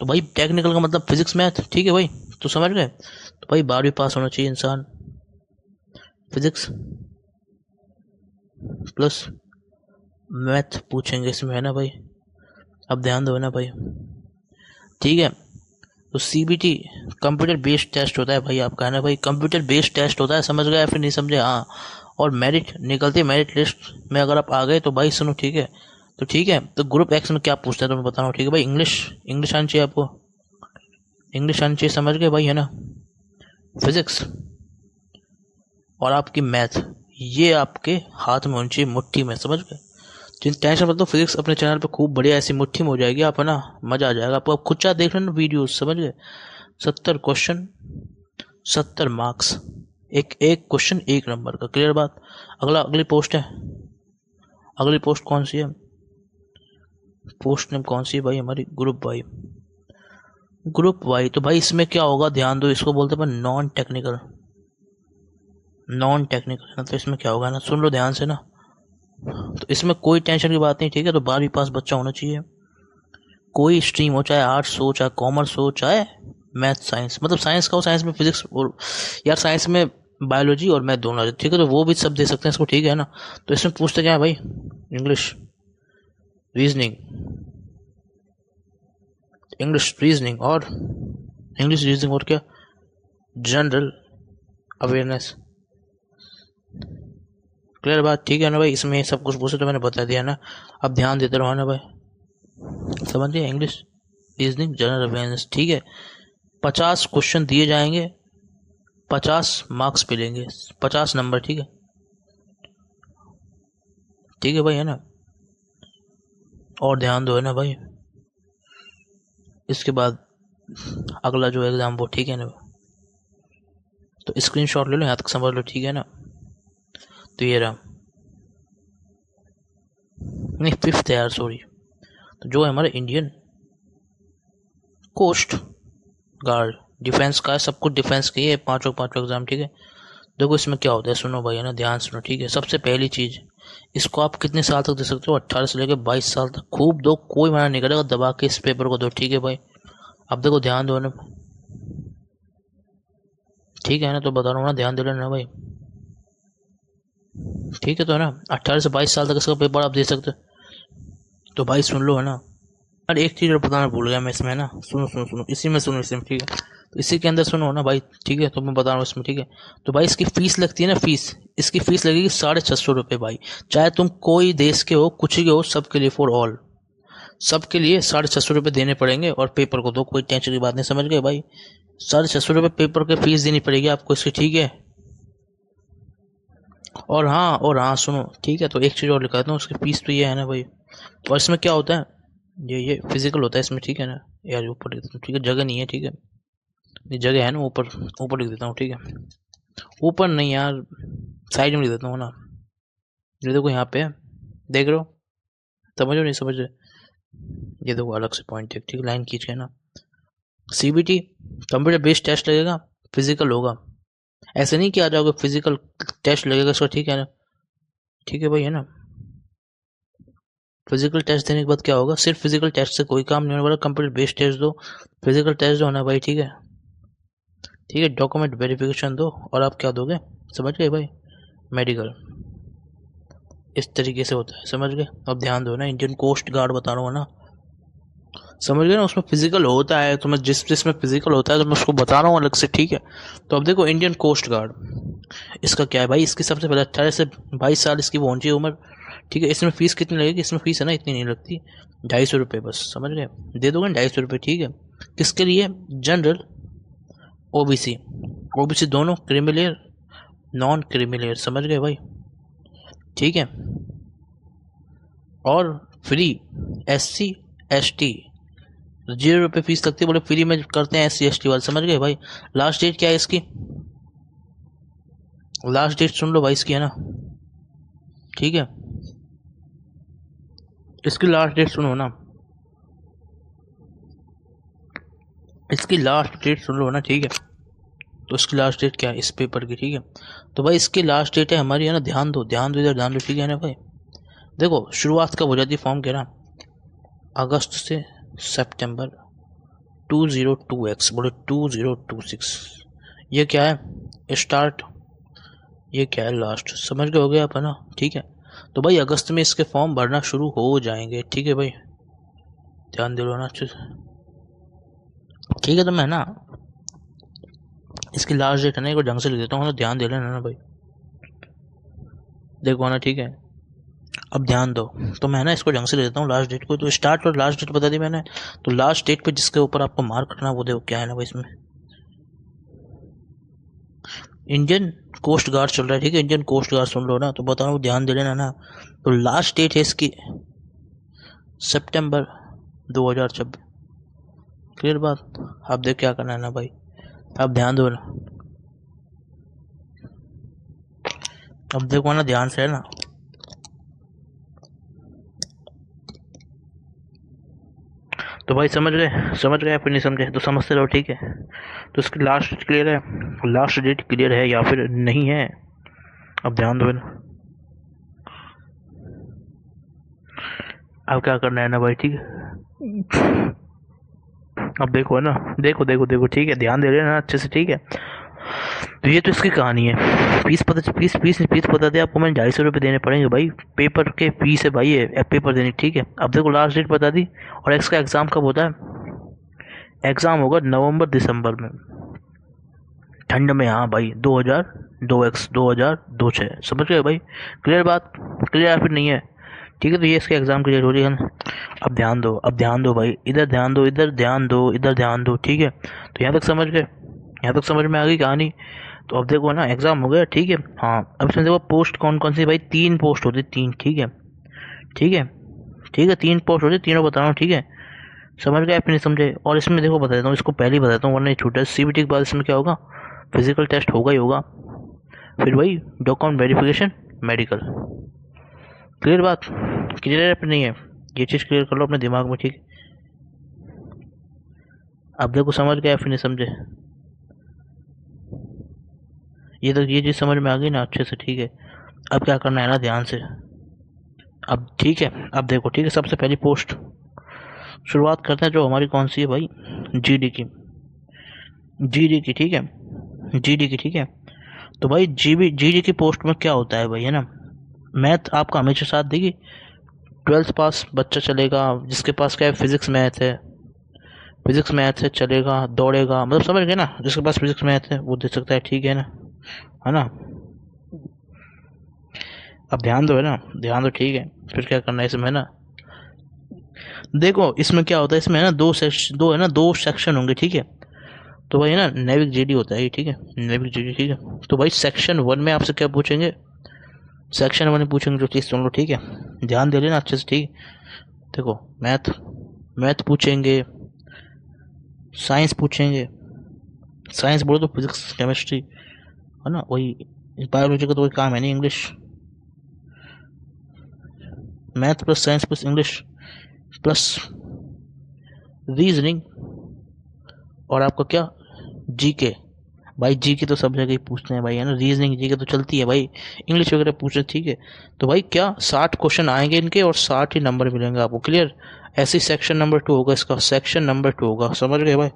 तो भाई टेक्निकल का मतलब फिजिक्स मैथ, ठीक है भाई। तो समझ गए। तो भाई 12वीं पास होना चाहिए इंसान, फिजिक्स प्लस मैथ पूछेंगे इसमें, है ना भाई। अब ध्यान दो, है ना भाई, ठीक है। तो सीबीटी कंप्यूटर बेस्ड टेस्ट होता है भाई आपका, है ना भाई। कंप्यूटर बेस्ड टेस्ट होता है, समझ गए या फिर नहीं समझे, हाँ। और मेरिट निकलती है, मेरिट लिस्ट में अगर आप आ गए तो भाई सुनो, ठीक है। तो ठीक है, तो ग्रुप एक्स में क्या पूछते हैं तो मैं बता रहा हूँ, ठीक है भाई। इंग्लिश आनी चाहिए आपको, इंग्लिश आनी चाहिए, समझ गए भाई, है ना। फिजिक्स और आपकी मैथ, ये आपके हाथ में होनी चाहिए, मुट्ठी में, समझ गए। टेंशन मतलब फिजिक्स अपने चैनल पे खूब बढ़िया ऐसी मुट्ठी में हो जाएगी, आप है ना, मजा आ जाएगा आपको। आप खुद चाह देख लेना वीडियो, समझ गए। 70 क्वेश्चन, 70 मार्क्स, एक एक क्वेश्चन 1 नंबर का, क्लियर बात। अगली पोस्ट है, अगली पोस्ट कौन सी है, पोस्ट नेम कौन सी है भाई हमारी, ग्रुप वाई। ग्रुप वाई, तो भाई इसमें क्या होगा, ध्यान दो। इसको बोलते हैं नॉन टेक्निकल, नॉन टेक्निकल ना। तो इसमें क्या होगा ना, सुन लो ध्यान से ना। तो इसमें कोई टेंशन की बात नहीं, ठीक है। तो 12वीं पास बच्चा होना चाहिए, कोई स्ट्रीम हो, चाहे आर्ट्स हो, चाहे कॉमर्स हो, चाहे मैथ साइंस, मतलब साइंस का हो, साइंस में फिजिक्स, और यार साइंस में बायोलॉजी और मैथ दोनों, ठीक है। तो वो भी सब दे सकते हैं इसको, ठीक है ना। तो इसमें पूछते क्या है भाई, इंग्लिश रीजनिंग, इंग्लिश रीजनिंग और इंग्लिश रीजनिंग और क्या, जनरल अवेयरनेस, क्लियर बात, ठीक है ना भाई। इसमें सब कुछ पूछे तो मैंने बता दिया ना। अब ध्यान देते रहो ना भाई, समझ गए। इंग्लिश रीजनिंग जनरल अवेयरनेस, ठीक है। 50 क्वेश्चन दिए जाएंगे, 50 मार्क्स मिलेंगे, 50 नंबर, ठीक है, ठीक है भाई, है ना। और ध्यान दो, है ना भाई। इसके बाद अगला जो एग्जाम वो, ठीक है ना। तो स्क्रीनशॉट ले लो, यहाँ तक समझ लो, ठीक है ना। तो ये रहा, नहीं 5th है यार, सॉरी। तो जो है हमारा इंडियन कोस्ट गार्ड, डिफेंस का है, सब कुछ डिफेंस का ही है, पांचों एग्जाम, ठीक है। देखो इसमें क्या होता है, सुनो भाई, है ना, ध्यान सुनो, ठीक है। सबसे पहली चीज, इसको आप कितने साल तक दे सकते हो, 18 से लेकर 22 साल तक, खूब दो, कोई मना नहीं करेगा, दबा के इस पेपर को दो, ठीक है भाई। अब देखो ध्यान दो ना, ठीक है ना, तो बता रहा हूँ ना, ध्यान दे लेना भाई, ठीक है। तो है ना, 18 से 22 साल तक इसका पेपर आप दे सकते हो। तो भाई सुन लो, है ना। अरे एक चीज और बताना भूल गया मैं इसमें, है ना, सुनो सुनो सुनो, इसी में सुनो, इसी में, ठीक है। तो इसी के अंदर सुनो ना भाई, ठीक है। तो मैं बता रहा हूँ इसमें, ठीक है। तो भाई इसकी फीस लगती है ना, फीस, इसकी फीस लगेगी 650 रुपये भाई। चाहे तुम कोई देश के हो, कुछ के हो, सबके लिए, फॉर ऑल, सबके लिए 650 रुपये देने पड़ेंगे। और पेपर को तो कोई टेंशन की बात नहीं, समझ गए भाई। 650 रुपये पेपर की फीस देनी पड़ेगी आपको इसकी, ठीक है। और हाँ सुनो, ठीक है। तो एक चीज़ और लिखाता हूँ, उसकी फीस तो ये है ना भाई। और इसमें क्या होता है, ये फिजिकल होता है इसमें, ठीक है ना। यार ऊपर लिख देता हूँ, ठीक है, जगह नहीं है, ठीक है। ये जगह है ना, ऊपर ऊपर लिख देता हूँ, ठीक है। ऊपर नहीं यार, साइड में लिख देता हूँ ना। ये देखो यहाँ पे है, देख रहे हो, समझ रहे हो नहीं समझ रहे, ये देखो अलग से पॉइंट है, ठीक है, लाइन खींच के ना। सीबीटी कंप्यूटर बेस्ड टेस्ट लगेगा, फिजिकल होगा। ऐसे नहीं कि आ जाओगे फिजिकल टेस्ट लगेगा इसका, ठीक है ना, ठीक है भाई, है ना। फिजिकल टेस्ट देने के बाद क्या होगा, सिर्फ फिजिकल टेस्ट से कोई काम नहीं होने वाला, कंप्यूटर बेस्ड टेस्ट दो, फिजिकल टेस्ट दो ना भाई, ठीक है, ठीक है, डॉक्यूमेंट वेरिफिकेशन दो, और आप क्या दोगे, समझ गए भाई, मेडिकल। इस तरीके से होता है, समझ गए। अब ध्यान दो ना, इंडियन कोस्ट गार्ड बता रहा हूँ ना, समझ गए ना, उसमें फिजिकल होता है, तो मैं जिसमें फिजिकल होता है तो मैं उसको बता रहा हूँ अलग से, ठीक है। तो अब देखो इंडियन कोस्ट गार्ड, इसका क्या है भाई, इसकी सबसे पहले 18 से 22 साल इसकी वो होनी चाहिए उम्र, ठीक है। इसमें फीस कितनी लगेगी, इसमें फीस है ना इतनी नहीं लगती, 250 रुपये बस, समझ गए, दे दोगे ना 250 रुपये, ठीक है। किसके लिए, जनरल, ओबीसी, ओबीसी दोनों, क्रिमिलियर, नॉन क्रिमिलियर, समझ गए भाई, ठीक है। और फ्री SC ST 0 रुपये फीस लगती है, बोले फ्री में करते हैं SC ST वाले, समझ गए भाई। लास्ट डेट क्या है इसकी, लास्ट डेट सुन लो भाई इसकी, है ना, ठीक है, इसकी लास्ट डेट सुनो ना, इसकी लास्ट डेट सुन लो ना, ठीक है। तो इसकी लास्ट डेट क्या है इस पेपर की, ठीक है। तो भाई इसकी लास्ट डेट है हमारी, है ना, ध्यान दो ध्यान दो, इधर ध्यान दो, ठीक है ना भाई। देखो शुरुआत कब हो जाती है फॉर्म के ना, अगस्त से सितंबर 202X, बोले 2026, ये क्या है स्टार्ट, ये क्या है लास्ट, समझ गए, हो गया आप, है ना, ठीक है। तो भाई अगस्त में इसके फॉर्म भरना शुरू हो जाएंगे, ठीक है भाई, ध्यान दे लो ना अच्छे से, ठीक है। तो मैं ना इसकी लास्ट डेट है ना एक बार ढंग से लिख देता हूँ ना, ध्यान दे लेना ना भाई, देखो ना, ठीक है। अब ध्यान दो, तो मैं ना इसको ढंग से ले देता हूँ लास्ट डेट को, तो स्टार्ट और लास्ट डेट बता दी मैंने। तो लास्ट डेट पे जिसके ऊपर आपको मार्क करना वो देखो क्या है ना भाई, इसमें इंडियन कोस्ट गार्ड चल रहा है, ठीक है, इंडियन कोस्ट गार्ड सुन लो ना, तो बता रहा हूँ ध्यान दे लेना ना। तो लास्ट डेट है इसकी सितंबर 2026, क्लियर बात। अब देख क्या करना है ना भाई, अब ध्यान दो ना, अब देखो ना ध्यान से, है ना, तो भाई समझ गए फिर नहीं समझे तो समझते रहो, ठीक है। तो इसकी लास्ट डेट क्लियर है, लास्ट डेट क्लियर है या फिर नहीं है, अब ध्यान दो ना, अब क्या करना है ना भाई, ठीक है। अब देखो है ना, देखो देखो देखो, ठीक है, ध्यान दे रहे ना अच्छे से, ठीक है। तो ये तो इसकी कहानी है, फीस बता दे आपको, मैंने 250 रुपये देने पड़ेंगे भाई, पेपर के फीस है भाई, ये पेपर देने, ठीक है। अब देखो लास्ट डेट बता दी, और इसका एग्ज़ाम कब होता है, एग्ज़ाम होगा नवंबर दिसंबर में, ठंड में, हाँ भाई, 2002X 2026, समझ गए भाई, क्लियर बात, क्लियर या फिर नहीं है, ठीक है। तो ये इसके एग्ज़ाम की डेट हो रही है ना। अब ध्यान दो, अब ध्यान दो भाई, इधर ध्यान दो, इधर ध्यान दो, इधर ध्यान दो, ठीक है। तो यहाँ तक समझ गए, यहाँ तक समझ में आ गई कहानी। तो अब देखो ना एग्ज़ाम हो गया, ठीक है, हाँ। अब इसमें देखो पोस्ट कौन कौन सी भाई, 3 पोस्ट होती, 3, ठीक है, ठीक है, ठीक है, 3 पोस्ट होती, तीनों बता रहा हूँ, ठीक है, समझ गए फिर नहीं समझे। और इसमें देखो बता देता हूँ, इसको पहले ही बता देता हूँ वरना ये छूटा, CBT के बाद इसमें क्या होगा, फिजिकल टेस्ट होगा ही होगा, फिर वही डॉक्यूमेंट वेरिफिकेशन, मेडिकल, क्लियर बात, क्लियर है फिर नहीं है, ये चीज़ क्लियर कर लो अपने दिमाग में, ठीक। अब देखो समझ गया फिर नहीं समझे, ये तो ये चीज़ समझ में आ गई ना अच्छे से, ठीक है। अब क्या करना है ना ध्यान से, अब ठीक है, अब देखो, ठीक है, सबसे पहली पोस्ट शुरुआत करते हैं, जो हमारी कौन सी है भाई, GD की, GD की, ठीक है, GD की, ठीक है। तो भाई GD की पोस्ट में क्या होता है भाई, है ना, मैथ आपका हमेशा साथ देगी, 12th पास बच्चा चलेगा, जिसके पास क्या है, फिजिक्स मैथ है, चलेगा, दौड़ेगा, मतलब समझ गए ना, जिसके पास फिजिक्स मैथ है वो दे सकता है, ठीक है ना, है ना। अब ध्यान दो, है ना, ध्यान दो, ठीक है। फिर क्या करना है इसमें, है ना, देखो इसमें क्या होता है, इसमें है ना दो सेक्शन होंगे, ठीक है। तो भाई है ना नेविक GD होता है, ठीक है, नेविक GD, ठीक है। तो भाई सेक्शन 1 में आपसे क्या पूछेंगे, सेक्शन 1 में पूछेंगे जो चीज़ सुन लो, ठीक है, ध्यान दे लेना अच्छे से, ठीक। देखो मैथ पूछेंगे, साइंस पूछेंगे, साइंस बोलो तो फिजिक्स केमिस्ट्री, है ना, वही, बायोलॉजी का तो कोई काम है नहीं, English, math plus science plus English plus reasoning, और आपका क्या, GK, भाई जी के तो सब जगह ही पूछते हैं भाई, है ना, रीजनिंग जी के तो चलती है भाई, इंग्लिश वगैरह पूछते हैं, ठीक है। तो भाई क्या 60 क्वेश्चन आएंगे इनके और 60 ही नंबर मिलेंगे आपको, क्लियर। ऐसे ही सेक्शन नंबर 2 होगा इसका, सेक्शन नंबर 2 होगा, समझ गए भाई।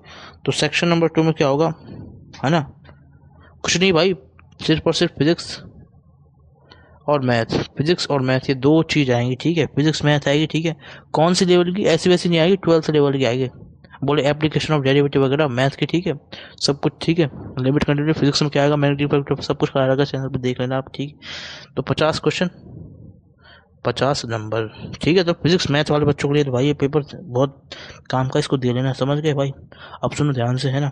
तो सेक्शन नंबर 2 में क्या होगा, है ना, कुछ नहीं भाई, सिर्फ और सिर्फ फिजिक्स और मैथ, फिजिक्स और मैथ ये दो चीज आएंगी, ठीक है। फिजिक्स मैथ आएगी, ठीक है। कौन सी लेवल की, ऐसी वैसी नहीं आएगी, 12th लेवल की आएगी। बोले एप्लीकेशन ऑफ डेरिवेटिव वगैरह मैथ की, ठीक है, सब कुछ, ठीक है। लिमिट कंटिन्यूटी फिजिक्स में क्या आएगा, मैग्नेटिक सब कुछ करा रहेगा, चैनल पर देख लेना आप, ठीक। तो 50 क्वेश्चन, 50 नंबर, ठीक है। तो फिजिक्स मैथ वाले बच्चों के लिए तो भाई ये पेपर बहुत काम का, इसको दे लेना, समझ गए भाई। अब सुनो ध्यान से, है ना,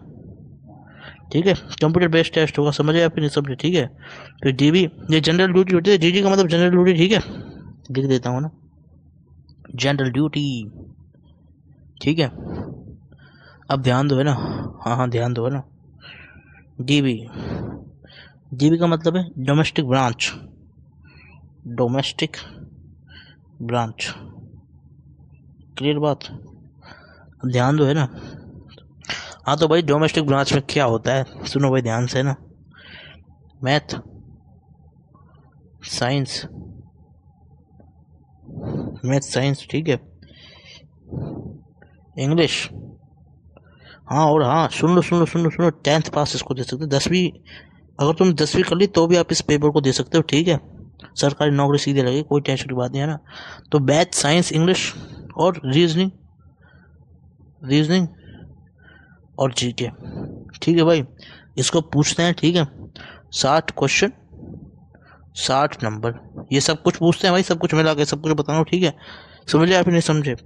ठीक है। कंप्यूटर बेस्ड टेस्ट होगा, समझे या फिर नहीं समझे, ठीक है। तो जीबी ये जनरल ड्यूटी होती है, जीडी का मतलब जनरल ड्यूटी, ठीक है, लिख देता हूँ ना, जनरल ड्यूटी, ठीक है। अब ध्यान दो, है ना, हाँ हाँ ध्यान दो, है ना। डीबी, डीबी का मतलब है domestic branch, domestic branch, clear बात। अब ध्यान दो, है ना। हाँ तो भाई डोमेस्टिक ब्रांच में क्या होता है, सुनो भाई ध्यान से, है ना। मैथ, साइंस, मैथ साइंस, ठीक है, इंग्लिश, हाँ और हाँ सुन लो सुन लो सुन लो सुनो, 10th पास इसको दे सकते हो, 10वीं, अगर तुम 10वीं कर ली तो भी आप इस पेपर को दे सकते हो, ठीक है। सरकारी नौकरी सीधे लगी, कोई टेंशन की बात नहीं, है ना। तो मैथ साइंस इंग्लिश और रीजनिंग, रीजनिंग और जीके, ठीक है भाई। इसको पूछते हैं, ठीक है, 60 क्वेश्चन 60 नंबर, ये सब कुछ पूछते हैं भाई, सब कुछ मिला के सब कुछ बताना, ठीक है। समझे या फिर नहीं समझे।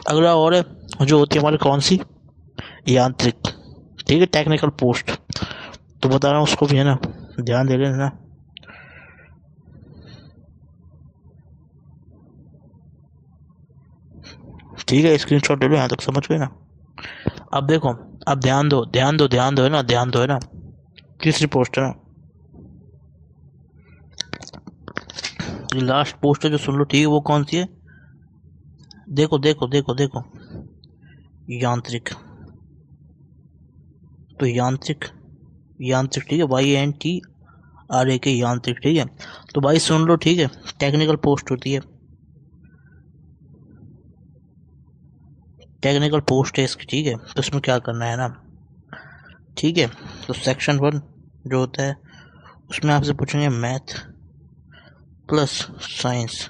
अगला और है जो होती है हमारी कौन सी, यांत्रिक, ठीक है, टेक्निकल पोस्ट, तो बता रहा हूँ उसको भी, है ना, ध्यान दे लेना, ठीक है। स्क्रीनशॉट ले लो, यहाँ तक समझ गए ना। अब देखो, अब ध्यान दो ध्यान दो ध्यान दो, है ना, ध्यान दो, है ना। तीसरी पोस्ट है ना, लास्ट पोस्ट है जो, सुन लो, ठीक है, वो कौन सी है, देखो देखो देखो देखो, यांत्रिक। तो यांत्रिक, यांत्रिक, ठीक है, YANTRIK के, यांत्रिक, ठीक है। तो भाई सुन लो, ठीक है, टेक्निकल पोस्ट होती है, टेक्निकल पोस्ट है इसकी, ठीक है। तो इसमें क्या करना है ना, ठीक है। तो सेक्शन 1 जो होता है उसमें आपसे पूछेंगे math plus science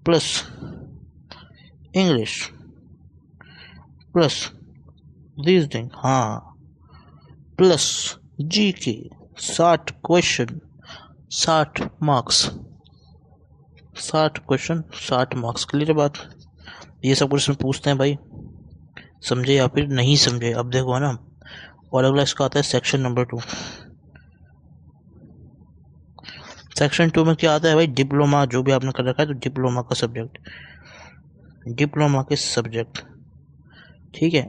plus English plus reasoning, हाँ, plus GK, 60 question 60 marks, 60 question 60 marks, clear बात। ये सब कुछ इसमें पूछते हैं भाई, समझे या फिर नहीं समझे। अब देखो, है ना, और अगला इसका आता है सेक्शन नंबर 2। सेक्शन 2 में क्या आता है भाई, डिप्लोमा, जो भी आपने कर रखा है तो डिप्लोमा का सब्जेक्ट, डिप्लोमा के सब्जेक्ट, ठीक है।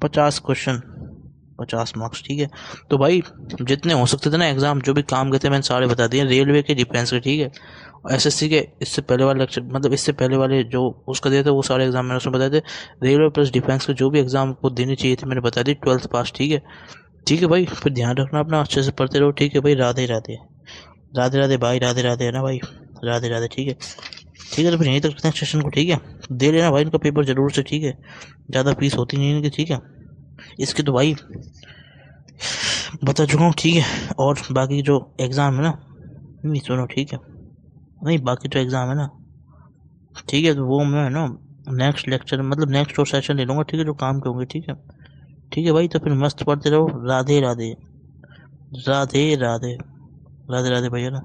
50 क्वेश्चन 50 मार्क्स, ठीक है। तो भाई जितने हो सकते थे ना एग्जाम, जो भी काम के थे मैंने सारे बता दिए, रेलवे के, डिफेंस के, ठीक है, SSC के, इससे पहले वाले लेक्चर, मतलब इससे पहले वाले जो उसका दिए थे वो सारे एग्जाम मैंने उसमें बताए थे। रेलवे प्लस डिफेंस के जो भी एग्जाम को देनी चाहिए थे मैंने बता दी, 12th पास, ठीक है। ठीक है भाई, फिर ध्यान रखना अपना, अच्छे से पढ़ते रहो, ठीक है भाई। राधे राधे, राधे राधे भाई, राधे राधे, है ना भाई, राधे राधे, ठीक है। ठीक है, तो फिर यहीं तक रखते हैं सेशन को, ठीक है। दे लेना भाई इनका पेपर जरूर से, ठीक है, ज़्यादा फीस होती नहीं इनकी, ठीक है। इसकी तो भाई बता चुका हूँ, ठीक है। और बाकी जो एग्ज़ाम है ना, नहीं सुनो, ठीक है, नहीं बाकी जो एग्ज़ाम है ना, ठीक है, तो वो मैं ना नेक्स्ट लेक्चर, मतलब नेक्स्ट और सेशन ले लूँगा, ठीक है, जो काम के होंगे, ठीक है। ठीक है भाई, तो फिर मस्त पढ़ते रहो, राधे राधे, राधे राधे, राधे राधे भैया ना।